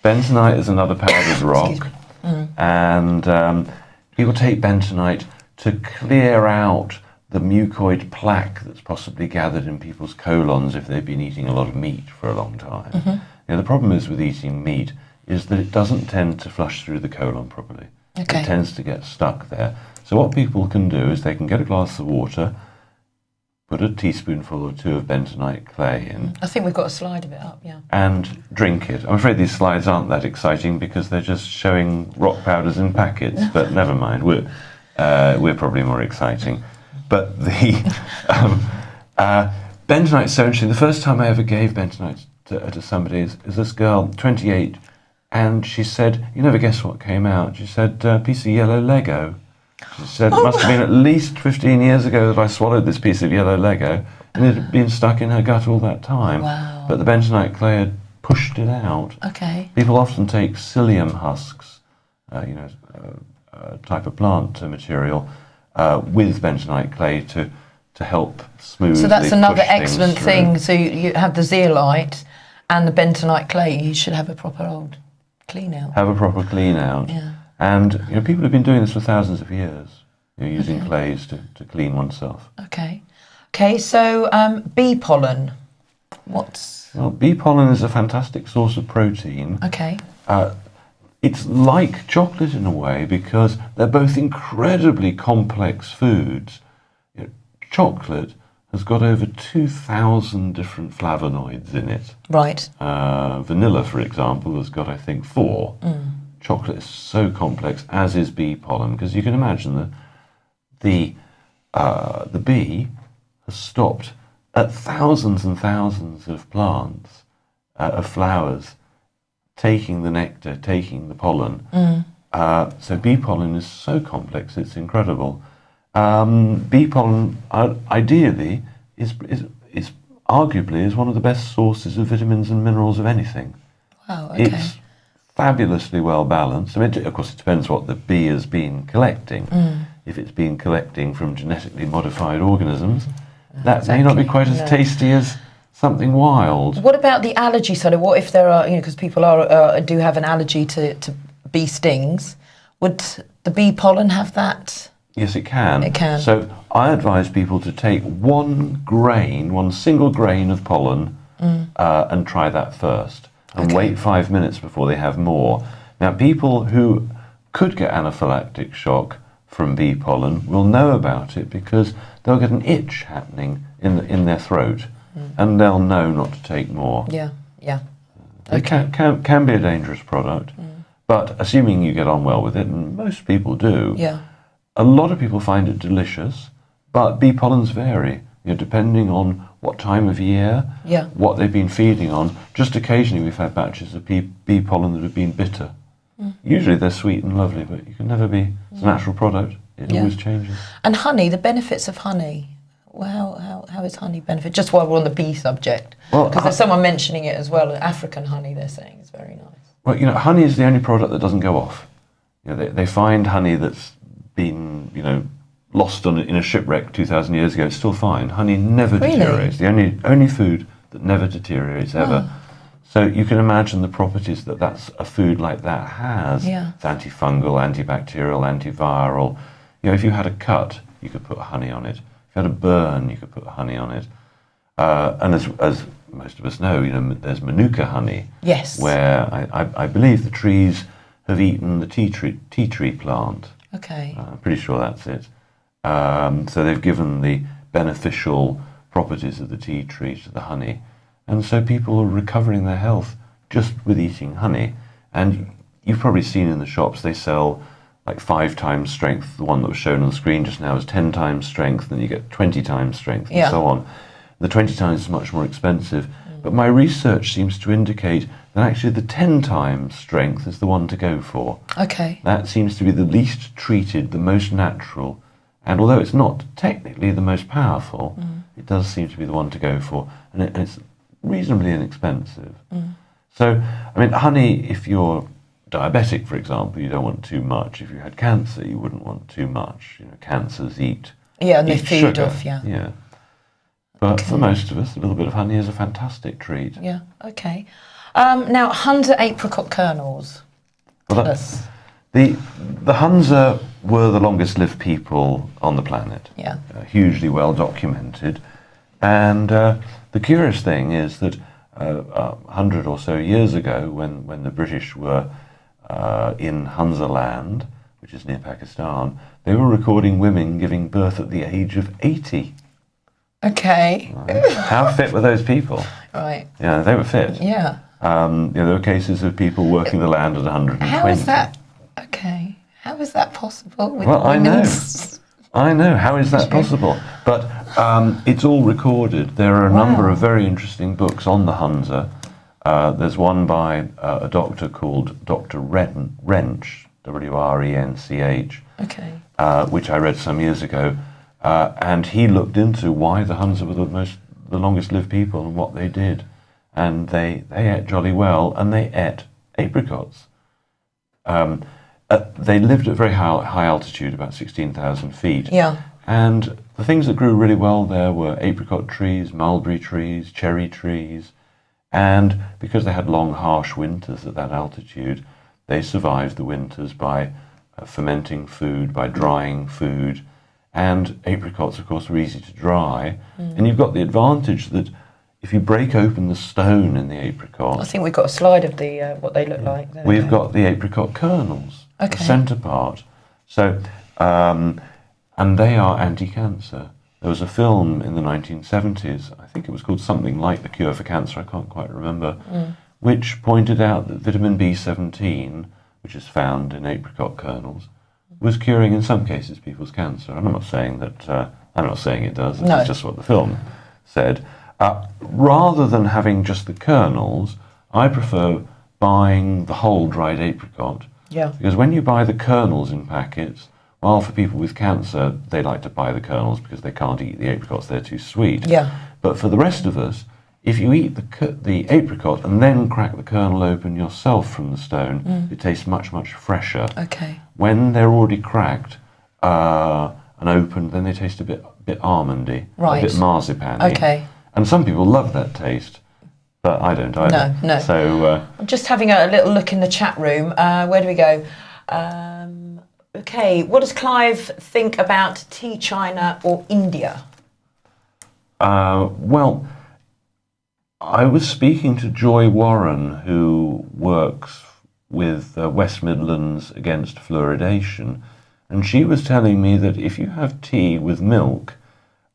Bentonite is another powdered rock. And people take bentonite to clear out the mucoid plaque that's possibly gathered in people's colons if they've been eating a lot of meat for a long time. The problem is with eating meat is that it doesn't tend to flush through the colon properly. Okay. It tends to get stuck there. So what people can do is they can get a glass of water, put a teaspoonful or two of bentonite clay in. I think we've got a slide of it up, yeah. And drink it. I'm afraid these slides aren't that exciting because they're just showing rock powders in packets, but never mind, we're probably more exciting. But the bentonite, so interesting. The first time I ever gave bentonite to somebody is this girl, 28, and she said, you never guess what came out. She said, piece of yellow Lego. She said, it must have been at least 15 years ago that I swallowed this piece of yellow Lego, and it had been stuck in her gut all that time. Wow. But the bentonite clay had pushed it out. Okay. People often take psyllium husks, type of plant material, with bentonite clay to help smoothly. So that's another push things excellent through. thing. So you have the zeolite and the bentonite clay. You should have a proper old clean out. Have a proper clean out. Yeah. And people have been doing this for thousands of years, using clays to clean oneself. Okay. Okay, so bee pollen. Well, bee pollen is a fantastic source of protein. Okay. It's like chocolate in a way because they're both incredibly complex foods. Chocolate has got over 2,000 different flavonoids in it. Right. Vanilla, for example, has got, I think, 4. Chocolate is so complex, as is bee pollen, because you can imagine that the bee has stopped at thousands and thousands of plants, of flowers, taking the nectar, taking the pollen. So bee pollen is so complex, it's incredible. Bee pollen, ideally, is arguably is one of the best sources of vitamins and minerals of anything. Wow, okay. It's fabulously well balanced. I mean, of course, it depends what the bee has been collecting. If it's been collecting from genetically modified organisms, that may not be quite as tasty as something wild. What about the allergy side? What if there are, because people do have an allergy to bee stings? Would the bee pollen have that? Yes, it can. It can. So I advise people to take one single grain of pollen and try that first. And wait 5 minutes before they have more. Now, people who could get anaphylactic shock from bee pollen will know about it because they'll get an itch happening in their throat, and they'll know not to take more. Yeah, yeah. It can be a dangerous product, but assuming you get on well with it, and most people do, a lot of people find it delicious, but bee pollens vary. Depending on what time of year, what they've been feeding on. Just occasionally we've had batches of bee pollen that have been bitter. Usually they're sweet and lovely, but you can never be, it's a natural product. It always changes. And honey, the benefits of honey. Well, how is honey benefit? Just while we're on the bee subject. Because there's someone mentioning it as well. African honey, they're saying, is very nice. Well, honey is the only product that doesn't go off. They find honey that's been, lost in a shipwreck 2,000 years ago. It's still fine. Honey never deteriorates. The only food that never deteriorates ever. So you can imagine the properties that's a food like that has. It's antifungal, antibacterial, antiviral. If you had a cut, you could put honey on it. If you had a burn, you could put honey on it. And as most of us know, there's Manuka honey. Yes. Where I believe the trees have eaten the tea tree plant. Okay. I'm pretty sure that's it. So they've given the beneficial properties of the tea tree to the honey. And so people are recovering their health just with eating honey. And you've probably seen in the shops, they sell like 5 times strength. The one that was shown on the screen just now is 10 times strength, then you get 20 times strength, and so on. The 20 times is much more expensive. But my research seems to indicate that actually the 10 times strength is the one to go for. Okay. That seems to be the least treated, the most natural. And although it's not technically the most powerful, it does seem to be the one to go for. And it's reasonably inexpensive. So, I mean, honey, if you're diabetic, for example, you don't want too much. If you had cancer, you wouldn't want too much. Cancers eat and they feed sugar. off, yeah. But for most of us, a little bit of honey is a fantastic treat. Yeah, okay. Now, Hunza apricot kernels. Well, the Hunza were the longest-lived people on the planet. Yeah. Hugely well documented. And the curious thing is that 100 or so years ago, when the British were in Hunza land, which is near Pakistan, they were recording women giving birth at the age of 80. Okay. Right. How fit were those people? Right. Yeah, they were fit. Yeah. There were cases of people working the land at 120. How is that? Okay. How is that possible? With Well, I know. How is that possible? But it's all recorded. There are a number of very interesting books on the Hunza. There's one by a doctor called Dr. Wrench, W-R-E-N-C-H, which I read some years ago. And he looked into why the Hunza were the longest-lived people and what they did. And they ate jolly well, and they ate apricots. They lived at very high altitude, about 16,000 feet. Yeah. And the things that grew really well there were apricot trees, mulberry trees, cherry trees. And because they had long, harsh winters at that altitude, they survived the winters by fermenting food, by drying food. And apricots, of course, were easy to dry. And you've got the advantage that if you break open the stone in the apricot... I think we've got a slide of the what they look like. We've got the apricot kernels, the centre part. So, and they are anti-cancer. There was a film in the 1970s, I think it was called something like The Cure for Cancer, I can't quite remember, which pointed out that vitamin B17, which is found in apricot kernels, was curing in some cases people's cancer. I'm not saying that. I'm not saying it does. It's just what the film said. Rather than having just the kernels, I prefer buying the whole dried apricot. Yeah. Because when you buy the kernels in packets, while for people with cancer, they like to buy the kernels because they can't eat the apricots; they're too sweet. Yeah. But for the rest of us, if you eat the apricot and then crack the kernel open yourself from the stone, it tastes much, much fresher. Okay. When they're already cracked and opened, then they taste a bit almondy, a bit marzipan-y. Okay. And some people love that taste, but I don't either. No. So I'm just having a little look in the chat room. Where do we go? Okay, what does Clive think about tea China or India? Well, I was speaking to Joy Warren, who works with West Midlands against fluoridation, and she was telling me that if you have tea with milk,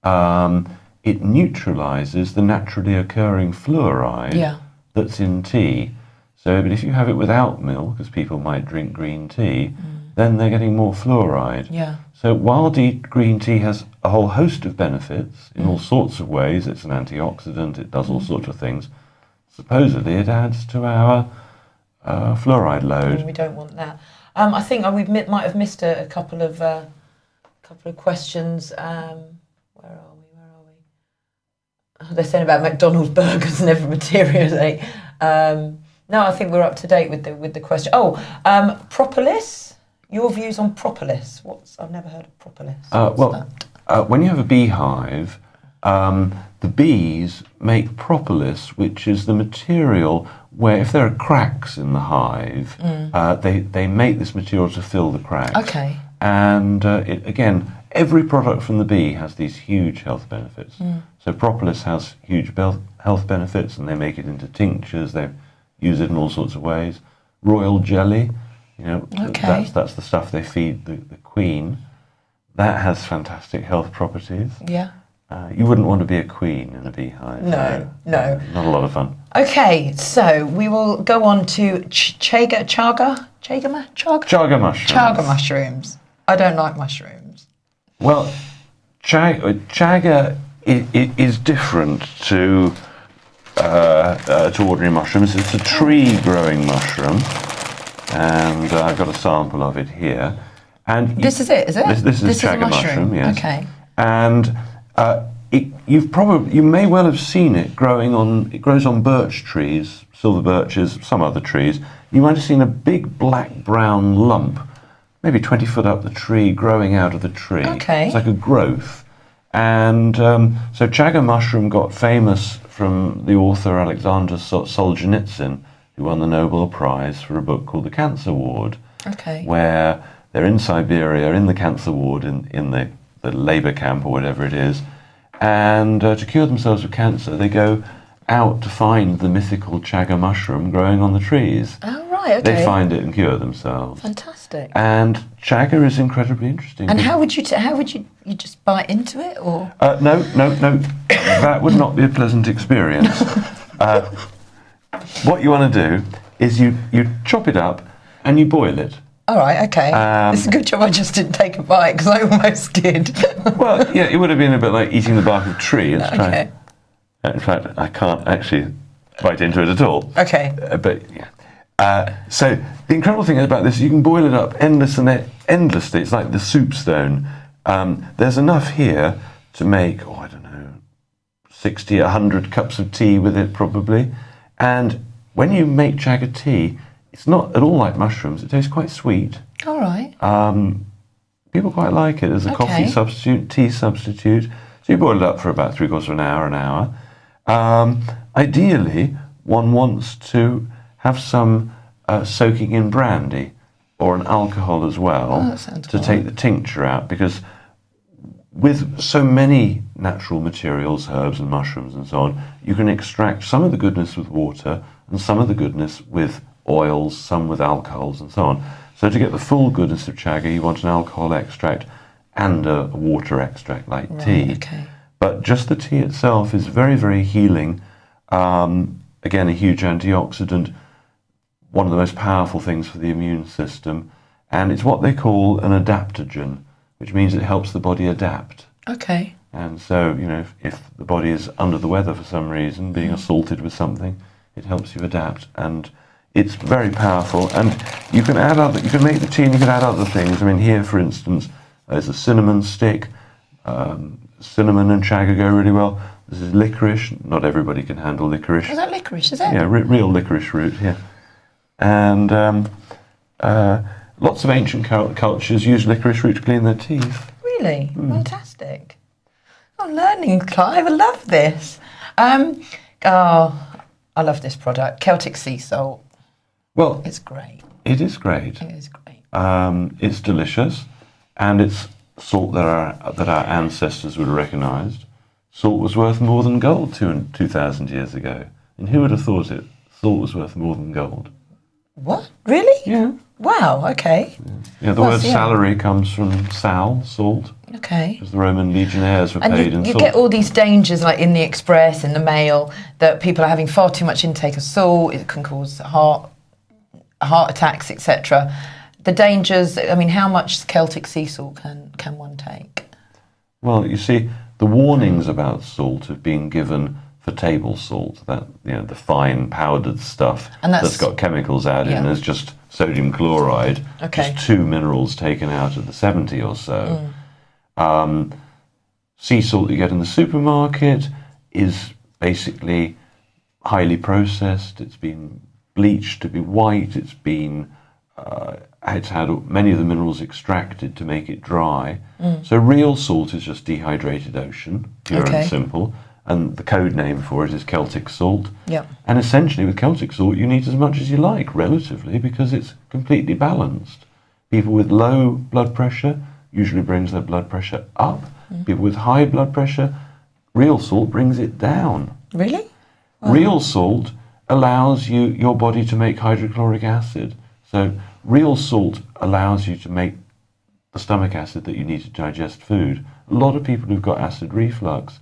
it neutralises the naturally occurring fluoride that's in tea. So, but if you have it without milk, as people might drink green tea, then they're getting more fluoride. Yeah. So while green tea has a whole host of benefits in all sorts of ways, it's an antioxidant, it does all sorts of things, supposedly it adds to our fluoride load. We don't want that. I think we might have missed a couple of questions. Where are we? Oh, they're saying about McDonald's burgers never materialise. No, I think we're up to date with the question. Oh, propolis. Your views on propolis? I've never heard of propolis. When you have a beehive, the bees make propolis, which is the material where if there are cracks in the hive, they make this material to fill the cracks. Okay. And again, every product from the bee has these huge health benefits. So propolis has huge health benefits, and they make it into tinctures. They use it in all sorts of ways. Royal jelly, that's the stuff they feed the queen. That has fantastic health properties. Yeah. You wouldn't want to be a queen in a beehive. No. Not a lot of fun. Okay, so we will go on to chaga mushrooms. Chaga mushrooms. I don't like mushrooms. Well, chaga is different to ordinary mushrooms. It's a tree-growing mushroom, and I've got a sample of it here. And this is it, is it? This is chaga mushroom, yes. Okay. And you may well have seen it growing on. It grows on birch trees, silver birches, some other trees. You might have seen a big black-brown lump, maybe 20 foot up the tree, growing out of the tree. Okay. It's like a growth. And so chaga mushroom got famous from the author Alexander Solzhenitsyn, who won the Nobel Prize for a book called The Cancer Ward, Okay. where they're in Siberia, in the cancer ward, in the labour camp or whatever it is, and to cure themselves of cancer, they go out to find the mythical chaga mushroom growing on the trees. Oh, right, okay. They find it and cure themselves. Fantastic. And chaga is incredibly interesting. And how would you just bite into it, or? No. That would not be a pleasant experience. What you want to do is you chop it up and you boil it. All right, okay. It's a good job I just didn't take a bite, because I almost did. Well, yeah, it would have been a bit like eating the bark of a tree. Okay. In fact, I can't actually bite into it at all. Okay. But yeah. So the incredible thing about this, you can boil it up endlessly. It's like the soup stone. There's enough here to make, 60, 100 cups of tea with it probably. And when you make chaga tea, it's not at all like mushrooms. It tastes quite sweet. All right. People quite like it as a coffee substitute, tea substitute. So you boil it up for about 3/4 of an hour, ideally, one wants to have some soaking in brandy or an alcohol as well to take the tincture out, because with so many natural materials, herbs and mushrooms and so on, you can extract some of the goodness with water and some of the goodness with oils, some with alcohols and so on. So to get the full goodness of chaga, you want an alcohol extract and a water extract like tea. Okay. But just the tea itself is very, very healing. Again, a huge antioxidant, one of the most powerful things for the immune system. And it's what they call an adaptogen, which means it helps the body adapt. Okay. And so, if the body is under the weather for some reason, being assaulted with something, it helps you adapt. And it's very powerful. And you can make the tea and you can add other things. I mean, here, for instance, there's a cinnamon stick. Cinnamon and chaga go really well. This is licorice. Not everybody can handle licorice. Is that licorice, is it? Yeah, real licorice root, yeah. And lots of ancient cultures use licorice root to clean their teeth. Really? Fantastic. I'm learning, Clive. I love this. I love this product, Celtic sea salt. Well, it's great. It is great. It is great. It's delicious, and it's salt that our ancestors would have recognised. Salt was worth more than gold 2,000 years ago. And who would have thought it? Salt was worth more than gold. What? Really? Yeah. Wow, okay. Yeah, the word salary comes from sal, salt. Okay. Because the Roman legionnaires were paid in salt. You get all these dangers, like in the Express, in the Mail, that people are having far too much intake of salt. It can cause heart attacks, etc. The dangers, I mean, how much Celtic sea salt can one take? Well, you see, the warnings about salt have been given for table salt, that the fine powdered stuff that's got chemicals added in as just sodium chloride, just 2 minerals taken out of the 70 or so. Sea salt you get in the supermarket is basically highly processed. It's been bleached to be white. It's been it's had many of the minerals extracted to make it dry. So real salt is just dehydrated ocean, pure and simple. And the code name for it is Celtic salt. Yeah. And essentially with Celtic salt you need as much as you like, relatively, because it's completely balanced. People with low blood pressure usually brings their blood pressure up. People with high blood pressure, real salt brings it down. Really? Wow. Real salt allows your body to make hydrochloric acid. So real salt allows you to make the stomach acid that you need to digest food. A lot of people who've got acid reflux,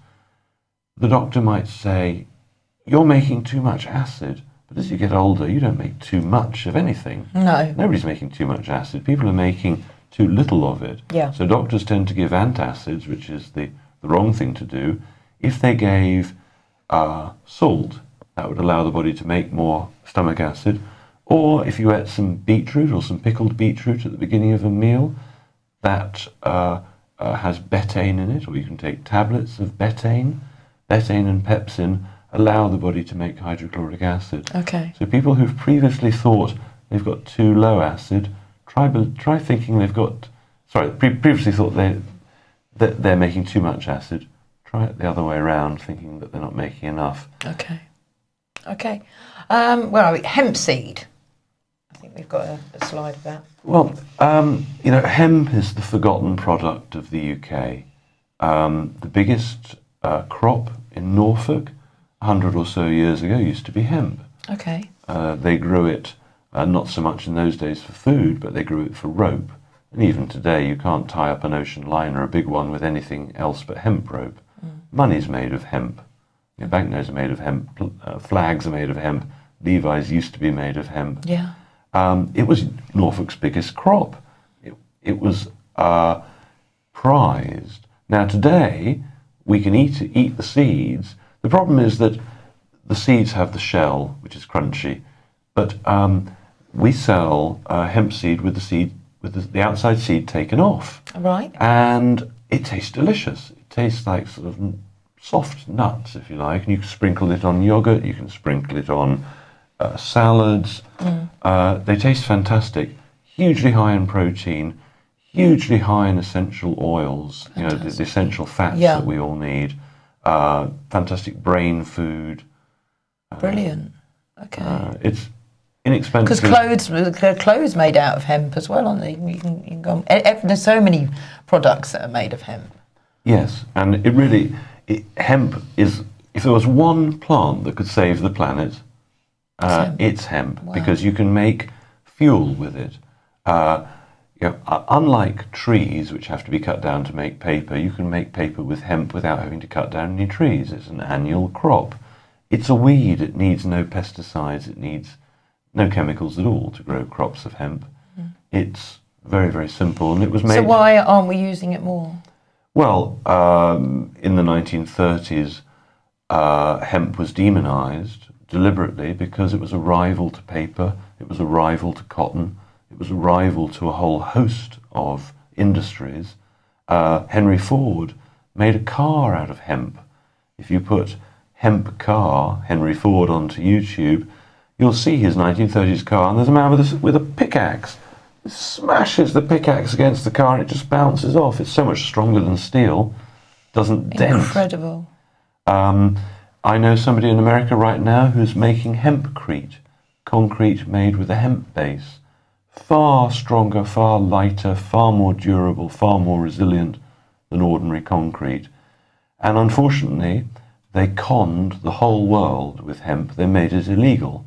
the doctor might say, you're making too much acid. But as you get older, you don't make too much of anything. No. Nobody's making too much acid. People are making too little of it. Yeah. So doctors tend to give antacids, which is the wrong thing to do. If they gave salt, that would allow the body to make more stomach acid. Or if you ate some beetroot or some pickled beetroot at the beginning of a meal, that has betaine in it, or you can take tablets of betaine. Betaine and pepsin allow the body to make hydrochloric acid. Okay. So people who've previously thought they've got too low acid, try thinking they've got, previously thought that they're making too much acid. Try it the other way around, thinking that they're not making enough. Okay. Okay. Where are we? Hemp seed. I think we've got a slide of that. Well, hemp is the forgotten product of the UK. The biggest crop in Norfolk 100 or so years ago used to be hemp. Okay. They grew it, not so much in those days for food, but they grew it for rope. And even today, you can't tie up an ocean liner, a big one, with anything else but hemp rope. Money's made of hemp. Banknotes are made of hemp. Flags are made of hemp. Levi's used to be made of hemp. Yeah. It was Norfolk's biggest crop. It was prized. Now today, we can eat the seeds. The problem is that the seeds have the shell, which is crunchy, but we sell hemp seed with the outside seed taken off. Right. And it tastes delicious. It tastes like sort of soft nuts, if you like, and you can sprinkle it on yogurt, you can sprinkle it on salads. They taste fantastic. Hugely high in protein, hugely high in essential oils, the essential fats that we all need. Fantastic brain food. Brilliant. Okay. It's inexpensive. Because clothes made out of hemp as well, aren't they? You can go there's so many products that are made of hemp. Yes, and hemp is, if there was one plant that could save the planet, it's hemp. Wow. Because you can make fuel with it. Unlike trees, which have to be cut down to make paper, you can make paper with hemp without having to cut down any trees. It's an annual crop. It's a weed. It needs no pesticides. It needs no chemicals at all to grow crops of hemp. It's very, very simple, and it was made... So why aren't we using it more? Well, in the 1930s, hemp was demonized deliberately because it was a rival to paper, it was a rival to cotton, it was a rival to a whole host of industries. Henry Ford made a car out of hemp. If you put hemp car, Henry Ford, onto YouTube, you'll see his 1930s car, and there's a man with a pickaxe. He smashes the pickaxe against the car and it just bounces off. It's so much stronger than steel. Doesn't dent. Incredible. I know somebody in America right now who's making hempcrete, concrete made with a hemp base. Far stronger, far lighter, far more durable, far more resilient than ordinary concrete. And unfortunately, they conned the whole world with hemp. They made it illegal.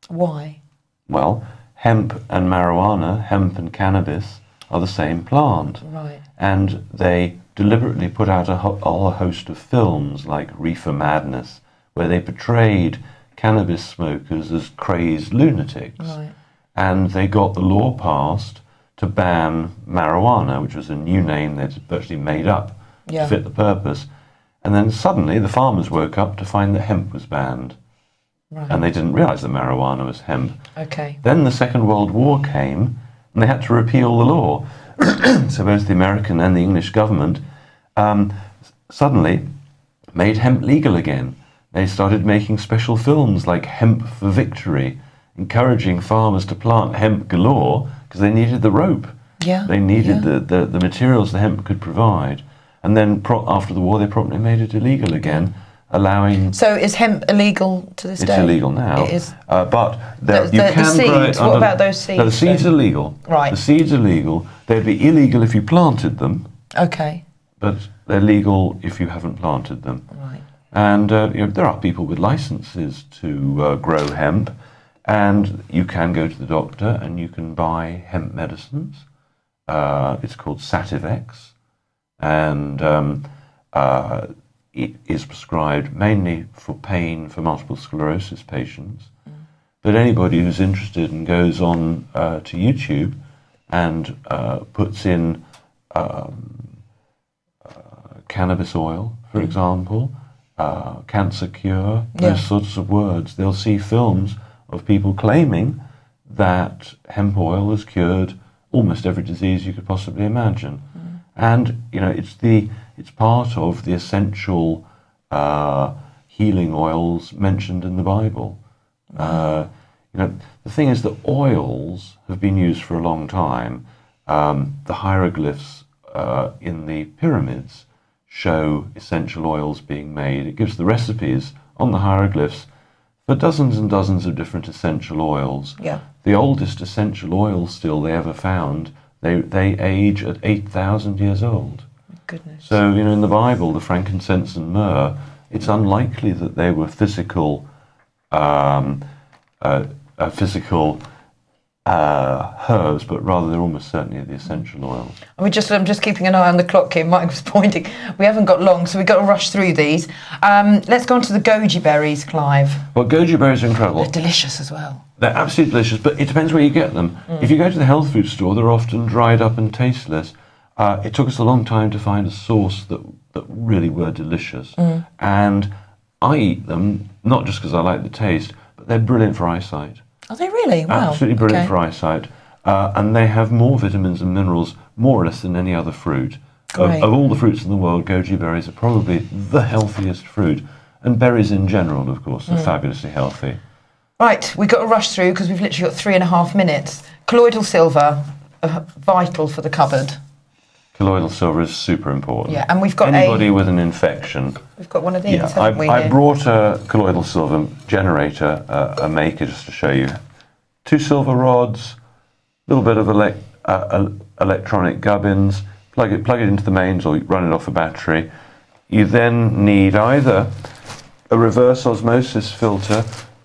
Why? Well, hemp and marijuana, hemp and cannabis, are the same plant. Right. And they deliberately put out a whole host of films like Reefer Madness, where they portrayed cannabis smokers as crazed lunatics. Right. And they got the law passed to ban marijuana, which was a new name they'd virtually made up to fit the purpose. And then suddenly the farmers woke up to find that hemp was banned. Right. And they didn't realise that marijuana was hemp. Okay. Then the Second World War came, and they had to repeal the law. So both the American and the English government suddenly made hemp legal again. They started making special films like Hemp for Victory, encouraging farmers to plant hemp galore because they needed the rope. Yeah. They needed the materials the hemp could provide. And then after the war, they promptly made it illegal again, allowing... So is hemp illegal to this day? It's illegal now. It is. But you can seeds, grow it... What about those seeds? No, the seeds are legal. Right. The seeds are legal. They'd be illegal if you planted them. Okay. But they're legal if you haven't planted them. Right. And there are people with licenses to grow hemp, and you can go to the doctor and you can buy hemp medicines. It's called Sativex. And it is prescribed mainly for pain for multiple sclerosis patients. But anybody who's interested and goes on to YouTube and puts in cannabis oil, for example, cancer cure, those sorts of words, they'll see films of people claiming that hemp oil has cured almost every disease you could possibly imagine. And it's part of the essential healing oils mentioned in the Bible. The thing is that oils have been used for a long time. The hieroglyphs in the pyramids show essential oils being made. It gives the recipes on the hieroglyphs for dozens and dozens of different essential oils. Yeah. The oldest essential oils still they ever found, they age at 8,000 years old. Goodness. So, in the Bible, the frankincense and myrrh, it's unlikely that they were physical herbs, but rather they're almost certainly the essential oils. I'm just keeping an eye on the clock here. Mike was pointing. We haven't got long, so we've got to rush through these. Let's go on to the goji berries, Clive. Well, goji berries are incredible. They're delicious as well. They're absolutely delicious, but it depends where you get them. If you go to the health food store, they're often dried up and tasteless. It took us a long time to find a source that really were delicious. And I eat them, not just because I like the taste, but they're brilliant for eyesight. Are they really? Wow. Absolutely brilliant for eyesight. And they have more vitamins and minerals, more or less, than any other fruit. Of all the fruits in the world, goji berries are probably the healthiest fruit. And berries in general, of course, are fabulously healthy. Right, we've got to rush through because we've literally got 3.5 minutes. Colloidal silver, vital for the cupboard. Colloidal silver is super important. Yeah, and we've got anybody with an infection. We've got one of these, Yeah, haven't we? I brought a colloidal silver generator, a maker, just to show you. 2 silver rods, a little bit of electronic gubbins. Plug it into the mains or run it off a battery. You then need either a reverse osmosis filter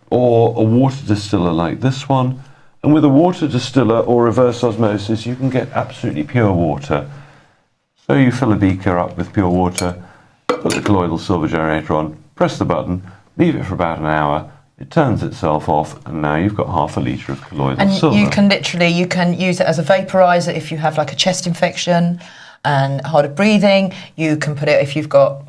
or a water distiller like this one. And with a water distiller or reverse osmosis, you can get absolutely pure water. So you fill a beaker up with pure water, put the colloidal silver generator on, press the button, leave it for about an hour, it turns itself off, and now you've got half a litre of colloidal silver. And you can use it as a vaporizer if you have like a chest infection and harder breathing. You can put it if you've got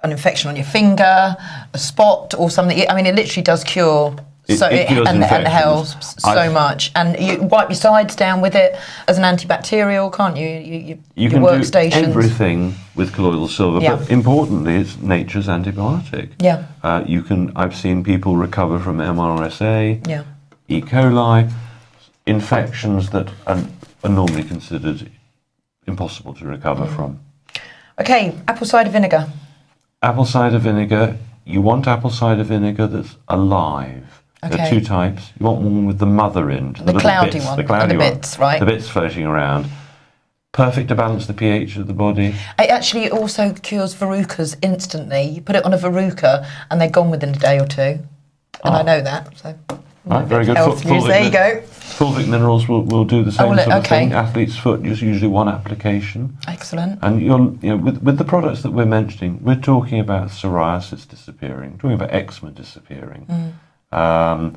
an infection on your finger, a spot or something. I mean, it literally does cure. It cures and helps so much. And you wipe your sides down with it as an antibacterial, can't you? You can do everything with colloidal silver, but importantly, it's nature's antibiotic. Yeah. I've seen people recover from MRSA, yeah. E. coli, infections that are normally considered impossible to recover from. Okay, apple cider vinegar. Apple cider vinegar, you want apple cider vinegar that's alive. Okay. There are 2 types. You want one with the mother in, the cloudy one. The cloudy one. Bits, right? The bits floating around. Perfect to balance the pH of the body. It also cures verrucas instantly. You put it on a verruca and they're gone within a day or 2. And I know that. So. Right, very good. There you go. Fulvic minerals will do the same sort of thing. Athlete's foot is usually 1 application. Excellent. And with the products that we're mentioning, we're talking about psoriasis disappearing, we're talking about eczema disappearing. There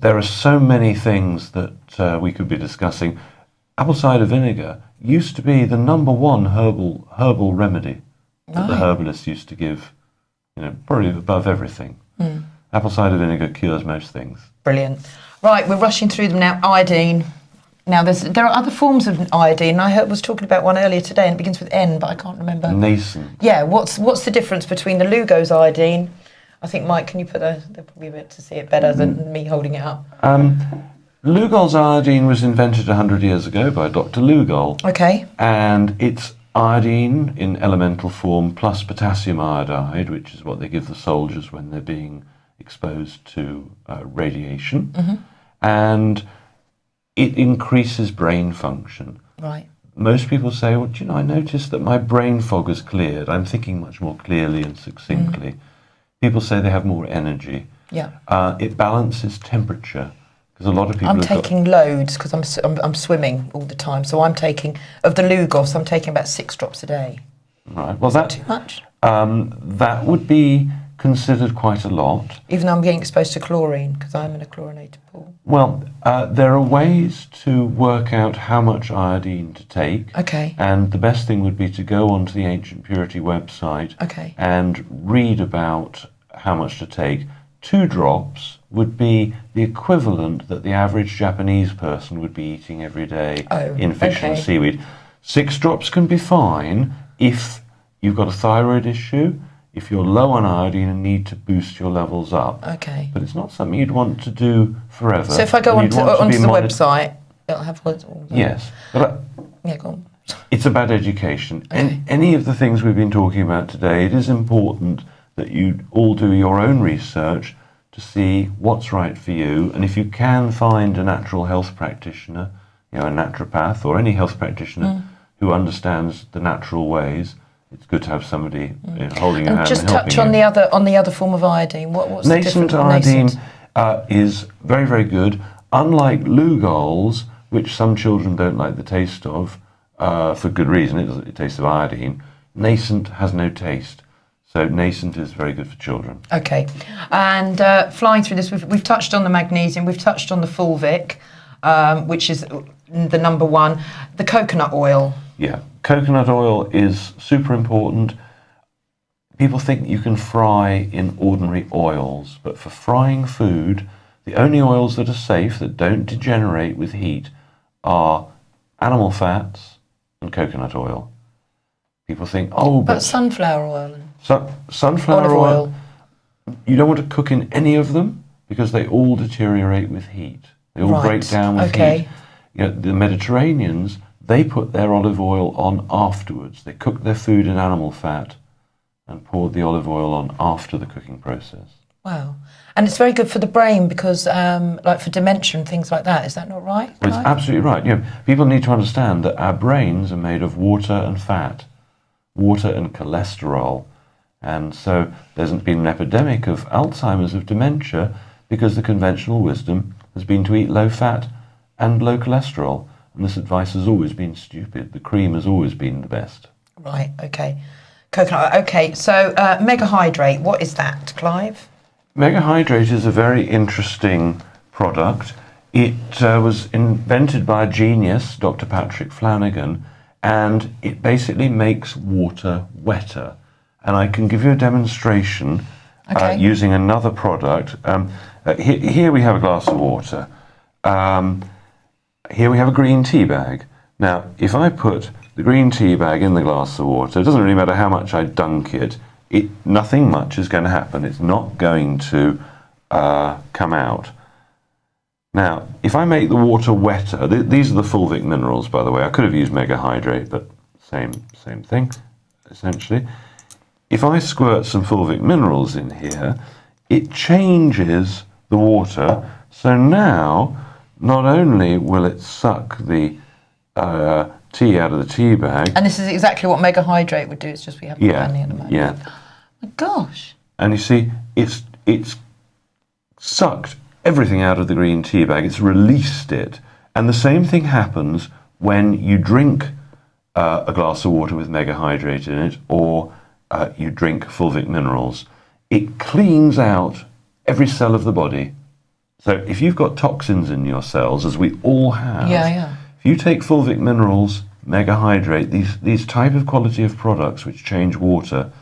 are so many things that we could be discussing. Apple cider vinegar used to be the #1 herbal remedy that the herbalists used to give, probably above everything. Apple cider vinegar cures most things. Brilliant. Right, we're rushing through them now. Iodine. Now, there are other forms of iodine. I was talking about one earlier today, and it begins with N, but I can't remember. Nascent. Yeah, what's the difference between the Lugos iodine? I think, Mike, can you put they'll probably be able to see it better than me holding it up. Lugol's iodine was invented 100 years ago by Dr. Lugol. Okay. And it's iodine in elemental form plus potassium iodide, which is what they give the soldiers when they're being exposed to radiation. And it increases brain function. Right. Most people say, well, I noticed that my brain fog has cleared. I'm thinking much more clearly and succinctly. People say they have more energy. Yeah. It balances temperature. Because a lot of people I'm taking loads because I'm swimming all the time. So I'm taking, of the Lugos, I'm taking about 6 drops a day. Right. Well, that's too much. That would be considered quite a lot. Even though I'm getting exposed to chlorine because I'm in a chlorinated pool. Well, there are ways to work out how much iodine to take. Okay. And the best thing would be to go onto the Ancient Purity website and read about how much to take. 2 drops would be the equivalent that the average Japanese person would be eating every day in fish and seaweed. 6 drops can be fine if you've got a thyroid issue, if you're low on iodine and need to boost your levels up. Okay. But it's not something you'd want to do forever. So if I go onto the website, it'll have all the... Yes. But yeah, go on. it's about education. Okay. Any of the things we've been talking about today, it is important that you all do your own research to see what's right for you. And if you can find a natural health practitioner, a naturopath or any health practitioner who understands the natural ways, it's good to have somebody holding your hand and helping you. Just touch on the other form of iodine. What's nascent the iodine is very, very good. Unlike Lugol's, which some children don't like the taste of, for good reason, it tastes of iodine, nascent has no taste. So nascent is very good for children. Okay. And flying through this, we've touched on the magnesium, we've touched on the fulvic, which is the number one. The coconut oil. Yeah, coconut oil is super important. People think you can fry in ordinary oils, but for frying food, the only oils that are safe, that don't degenerate with heat, are animal fats and coconut oil. People think, but sunflower oil and sunflower olive oil, you don't want to cook in any of them because they all deteriorate with heat. They all break down with heat. The Mediterraneans, they put their olive oil on afterwards. They cook their food in animal fat and poured the olive oil on after the cooking process. Wow. And it's very good for the brain because, like for dementia and things like that, is that not right? Well, it's absolutely right. People need to understand that our brains are made of water and fat, water and cholesterol. And so there's been an epidemic of Alzheimer's, of dementia, because the conventional wisdom has been to eat low fat and low cholesterol. And this advice has always been stupid. The cream has always been the best. Right, okay. Coconut, okay. So Mega Hydrate, what is that, Clive? Mega Hydrate is a very interesting product. It was invented by a genius, Dr. Patrick Flanagan, and it basically makes water wetter. And I can give you a demonstration using another product. Here we have a glass of water. Here we have a green tea bag. Now, if I put the green tea bag in the glass of water, it doesn't really matter how much I dunk it, nothing much is going to happen. It's not going to come out. Now, if I make the water wetter, these are the fulvic minerals, by the way. I could have used Mega Hydrate, but same thing, essentially. If I squirt some fulvic minerals in here, it changes the water. So now, not only will it suck the tea out of the tea bag. And this is exactly what Mega Hydrate would do. It's just we haven't got any at the moment. Yeah. Oh my gosh. And you see, it's sucked everything out of the green tea bag. It's released it. And the same thing happens when you drink a glass of water with Mega Hydrate in it, or you drink fulvic minerals. It cleans out every cell of the body. So if you've got toxins in your cells, as we all have, if you take fulvic minerals, Mega Hydrate, these type of quality of products which change water,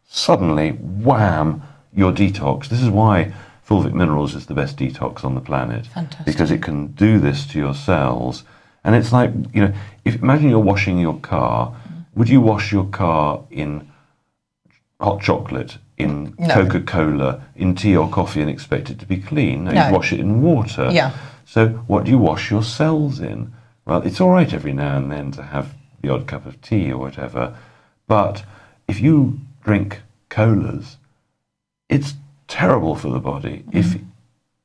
suddenly, wham, you're detoxed. This is why fulvic minerals is the best detox on the planet. Fantastic. Because it can do this to your cells. And it's like, imagine you're washing your car. Would you wash your car in hot chocolate, in Coca-Cola, in tea or coffee and expect it to be clean? No, you wash it in water. Yeah. So what do you wash your cells in? Well, it's all right every now and then to have the odd cup of tea or whatever, but if you drink colas, it's terrible for the body.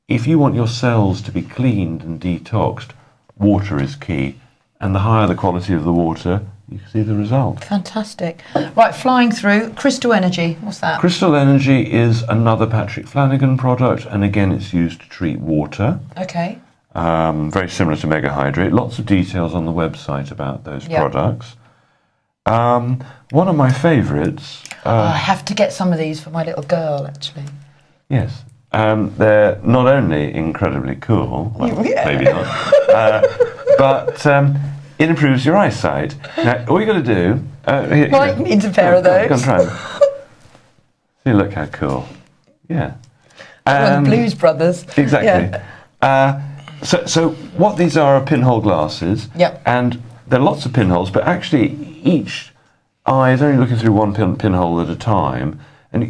If you want your cells to be cleaned and detoxed, water is key, and the higher the quality of the water, you can see the result. Fantastic. Right, flying through, Crystal Energy, what's that? Crystal Energy is another Patrick Flanagan product, and again it's used to treat water. Okay. Very similar to Mega Hydrate. Lots of details on the website about those products. One of my favourites... I have to get some of these for my little girl, actually. Yes. They're not only incredibly cool, well, maybe not, but it improves your eyesight. Now, all you got to do... Mike needs a pair of those. Go and try them. See, look how cool. Yeah. Well, the Blues Brothers. Exactly. Yeah. So what these are pinhole glasses. Yep. And there are lots of pinholes, but actually each eye is only looking through one pinhole at a time. And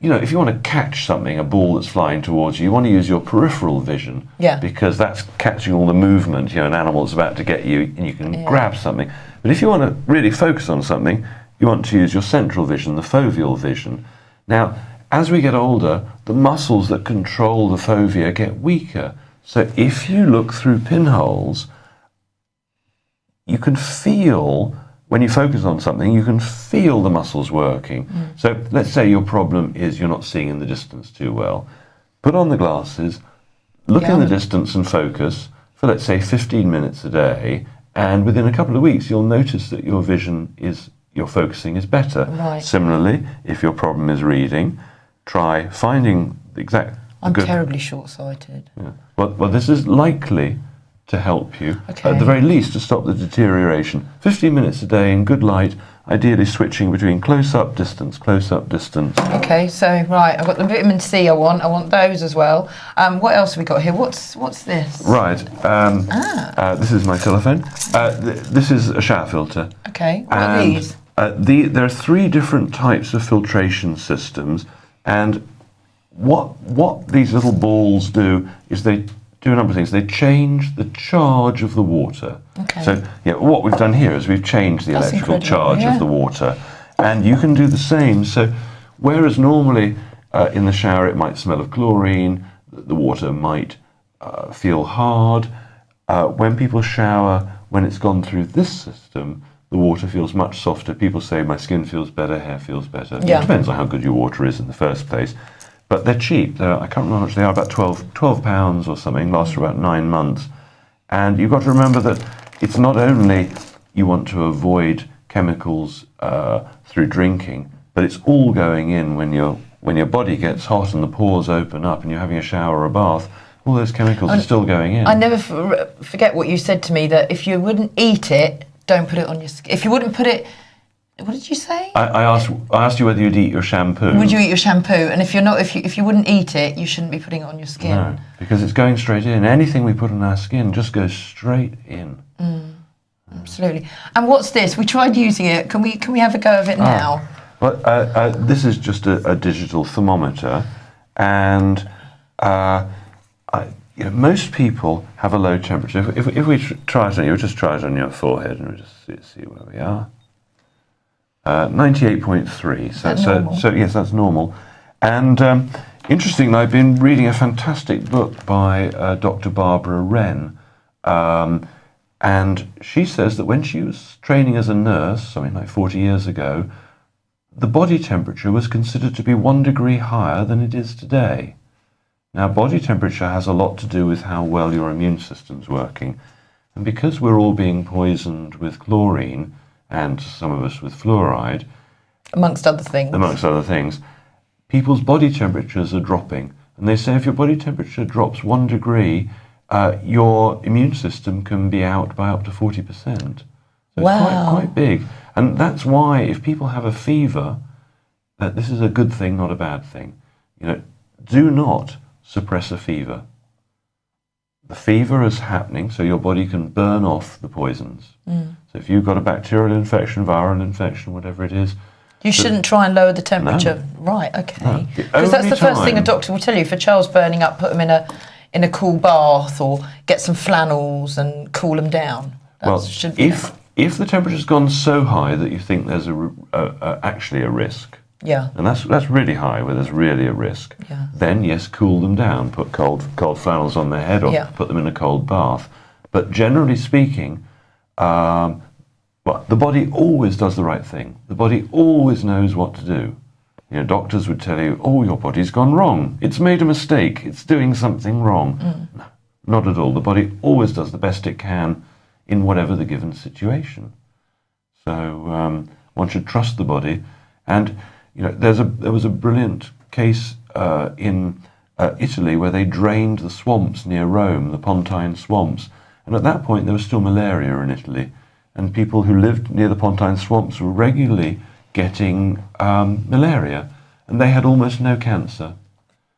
if you want to catch something, a ball that's flying towards you, you want to use your peripheral vision, because that's catching all the movement. An animal's about to get you, and you can grab something. But if you want to really focus on something, you want to use your central vision, the foveal vision. Now, as we get older, the muscles that control the fovea get weaker. So if you look through pinholes, you can feel, when you focus on something, you can feel the muscles working. So let's say your problem is you're not seeing in the distance too well. Put on the glasses, look in the distance and focus for, let's say, 15 minutes a day, and within a couple of weeks you'll notice that your focusing is better. Right. Similarly, if your problem is reading, try finding the exact... I'm terribly short-sighted. Yeah. Well, this is likely to help you, okay, at the very least, to stop the deterioration. 15 minutes a day in good light, ideally switching between close-up, distance, close-up, distance. Okay, so, right, I've got the vitamin C I want those as well. What else have we got here? What's this? Right, this is my telephone. This is a shower filter. Okay, what are these? There are 3 different types of filtration systems, and what these little balls do is they do a number of things. They change the charge of the water. Okay. So, what we've done here is we've changed the electrical charge of the water, and you can do the same. So, whereas normally in the shower it might smell of chlorine, the water might feel hard. When people shower, when it's gone through this system, the water feels much softer. People say, my skin feels better, hair feels better. Yeah. It depends on how good your water is in the first place. But they're cheap. I can't remember how much they are, about £12 or something, last for about 9 months. And you've got to remember that it's not only you want to avoid chemicals through drinking, but it's all going in when your body gets hot and the pores open up and you're having a shower or a bath. All those chemicals are still going in. I never forget what you said to me, that if you wouldn't eat it, don't put it on your skin. If you wouldn't put it... What did you say? I asked you whether you'd eat your shampoo. Would you eat your shampoo? And if you wouldn't eat it, you shouldn't be putting it on your skin. No, because it's going straight in. Anything we put on our skin just goes straight in. Absolutely. And what's this? We tried using it. Can we have a go of it now? Well, this is just a digital thermometer, and most people have a low temperature. If we try it on you, just try it on your forehead, and we'll just see where we are. 98.3. So yes, that's normal. And interestingly, I've been reading a fantastic book by Dr. Barbara Wren, and she says that when she was training as a nurse, something like 40 years ago, the body temperature was considered to be 1 degree higher than it is today. Now, body temperature has a lot to do with how well your immune system's working, and because we're all being poisoned with chlorine, and some of us with fluoride, amongst other things, people's body temperatures are dropping. And they say if your body temperature drops 1 degree, your immune system can be out by up to 40%. So wow. It's quite big. And that's why if people have a fever, this is a good thing, not a bad thing. Do not suppress a fever. The fever is happening so your body can burn off the poisons. So if you've got a bacterial infection, viral infection, whatever it is, you shouldn't try and lower the temperature. No. Right, okay. Because that's the first thing a doctor will tell you. For Charles burning up, put him in a cool bath, or get some flannels and cool him down. If the temperature's gone so high that you think there's actually a risk, and that's really high, where there's really a risk, then yes, cool them down, put cold flannels on their head, or put them in a cold bath. But generally speaking, the body always does the right thing. The body always knows what to do. Doctors would tell you, oh, your body's gone wrong. It's made a mistake. It's doing something wrong. No, not at all. The body always does the best it can in whatever the given situation. So one should trust the body. And there was a brilliant case in Italy where they drained the swamps near Rome, the Pontine swamps. And at that point, there was still malaria in Italy. And people who lived near the Pontine swamps were regularly getting malaria. And they had almost no cancer.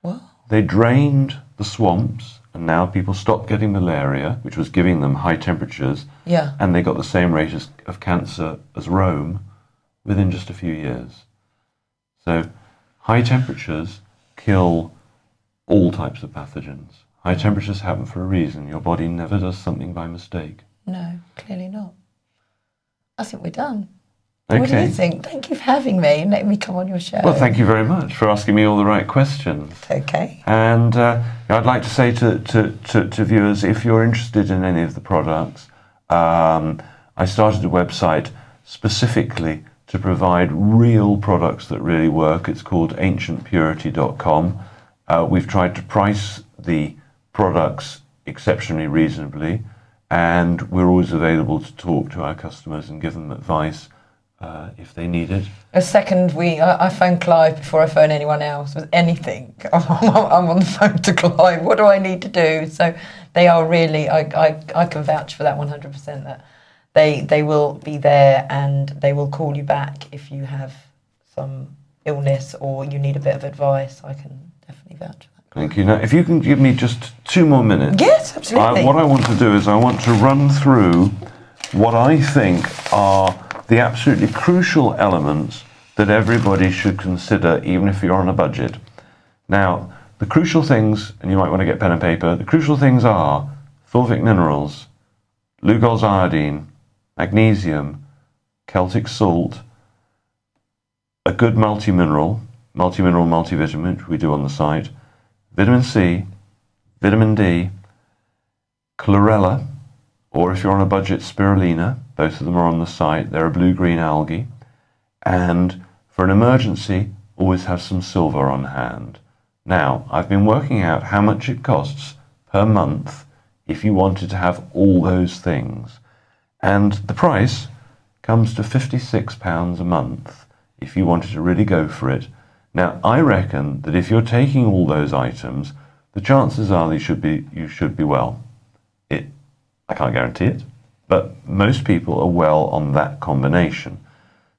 What? They drained the swamps and now people stopped getting malaria, which was giving them high temperatures, and they got the same rate of cancer as Rome within just a few years. So high temperatures kill all types of pathogens. High temperatures happen for a reason. Your body never does something by mistake. No, clearly not. I think we're done. Okay. What do you think? Thank you for having me and letting me come on your show. Well, thank you very much for asking me all the right questions. Okay. And I'd like to say to viewers, if you're interested in any of the products, I started a website specifically to provide real products that really work. It's called ancientpurity.com. We've tried to price the products exceptionally reasonably, and we're always available to talk to our customers and give them advice if they need it. A second, I phone Clive before I phone anyone else with anything. I'm on the phone to Clive. What do I need to do? So they are really, I can vouch for that 100%, that they will be there and they will call you back if you have some illness or you need a bit of advice. I can definitely vouch for that. Thank you. Now, if you can give me just 2 more minutes. Yes, absolutely. What I want to do is I want to run through what I think are the absolutely crucial elements that everybody should consider, even if you're on a budget. Now, the crucial things, and you might want to get pen and paper, the crucial things are fulvic minerals, Lugol's iodine, magnesium, Celtic salt, a good multi-mineral, multivitamin, which we do on the site, vitamin C, vitamin D, chlorella, or if you're on a budget, spirulina. Both of them are on the site. They're a blue-green algae. And for an emergency, always have some silver on hand. Now, I've been working out how much it costs per month if you wanted to have all those things. And the price comes to £56 a month if you wanted to really go for it. Now, I reckon that if you're taking all those items, the chances are you should be well. I can't guarantee it, but most people are well on that combination.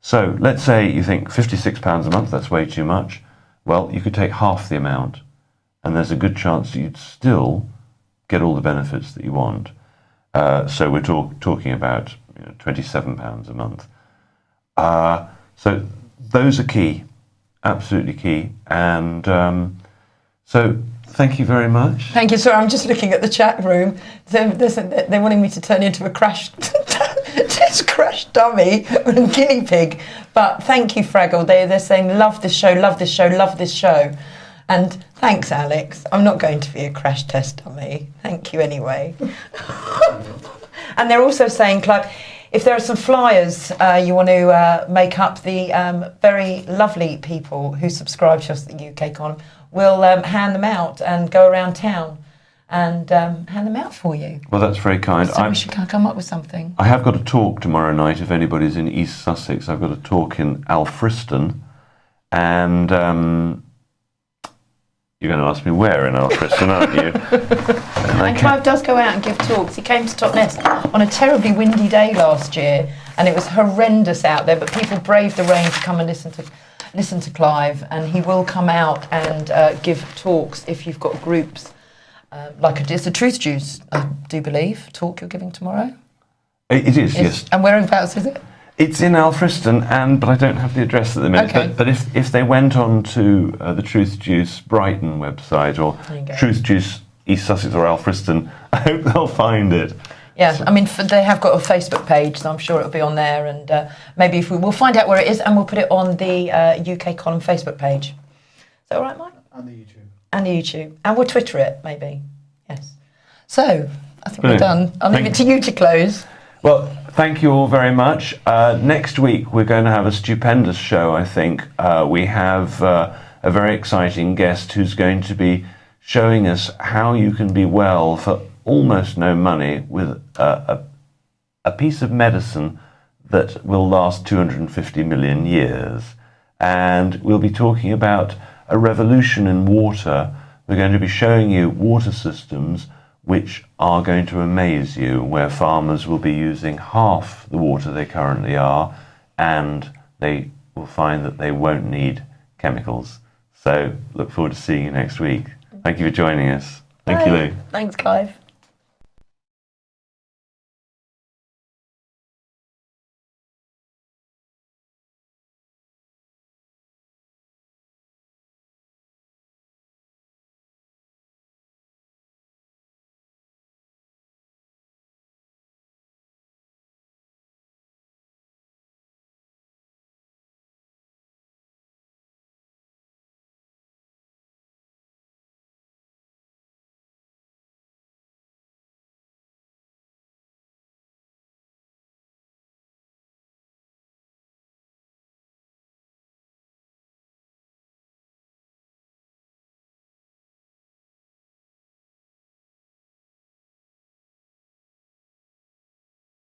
So let's say you think £56 a month, that's way too much. Well, you could take half the amount, and there's a good chance that you'd still get all the benefits that you want. So we're talking about £27 a month. So those are key, absolutely key. And so thank you very much. Thank you. Sorry, I'm just looking at the chat room. They're wanting me to turn into a crash dummy and guinea pig. But thank you, Fraggle. They're saying, love this show, love this show, love this show. And thanks, Alex. I'm not going to be a crash test dummy. Thank you anyway. And they're also saying, Clive, if there are some flyers you want to make up, the very lovely people who subscribe to us at the UK Column will hand them out and go around town and hand them out for you. Well, that's very kind. So we should come up with something. I have got a talk tomorrow night. If anybody's in East Sussex, I've got a talk in Alfriston, and you're going to ask me where in Alfriston, aren't you? And Clive does go out and give talks. He came to Totnes on a terribly windy day last year, and it was horrendous out there, but people braved the rain to come and listen to Clive, and he will come out and give talks if you've got groups. It's a Truth Juice, I do believe, talk you're giving tomorrow. It is, yes. And whereabouts is it? It's in Alfriston, but I don't have the address at the minute. Okay. But if they went on to the Truth Juice Brighton website or Truth Juice East Sussex or Alfriston, I hope they'll find it. Yeah, so. I mean, they have got a Facebook page, so I'm sure it'll be on there. And maybe we'll find out where it is, and we'll put it on the UK Column Facebook page. Is that all right, Mike? And the YouTube. And the YouTube. And we'll Twitter it, maybe. Yes. So, I think Brilliant. we're done. I'll leave it to you to close. Well, thank you all very much. Next week, we're going to have a stupendous show, I think. We have a very exciting guest who's going to be showing us how you can be well for almost no money with a piece of medicine that will last 250 million years. And we'll be talking about a revolution in water. We're going to be showing you water systems which are going to amaze you, where farmers will be using half the water they currently are, and they will find that they won't need chemicals. So look forward to seeing you next week. Thank you for joining us. Thank you, Lee. Thanks, Clive.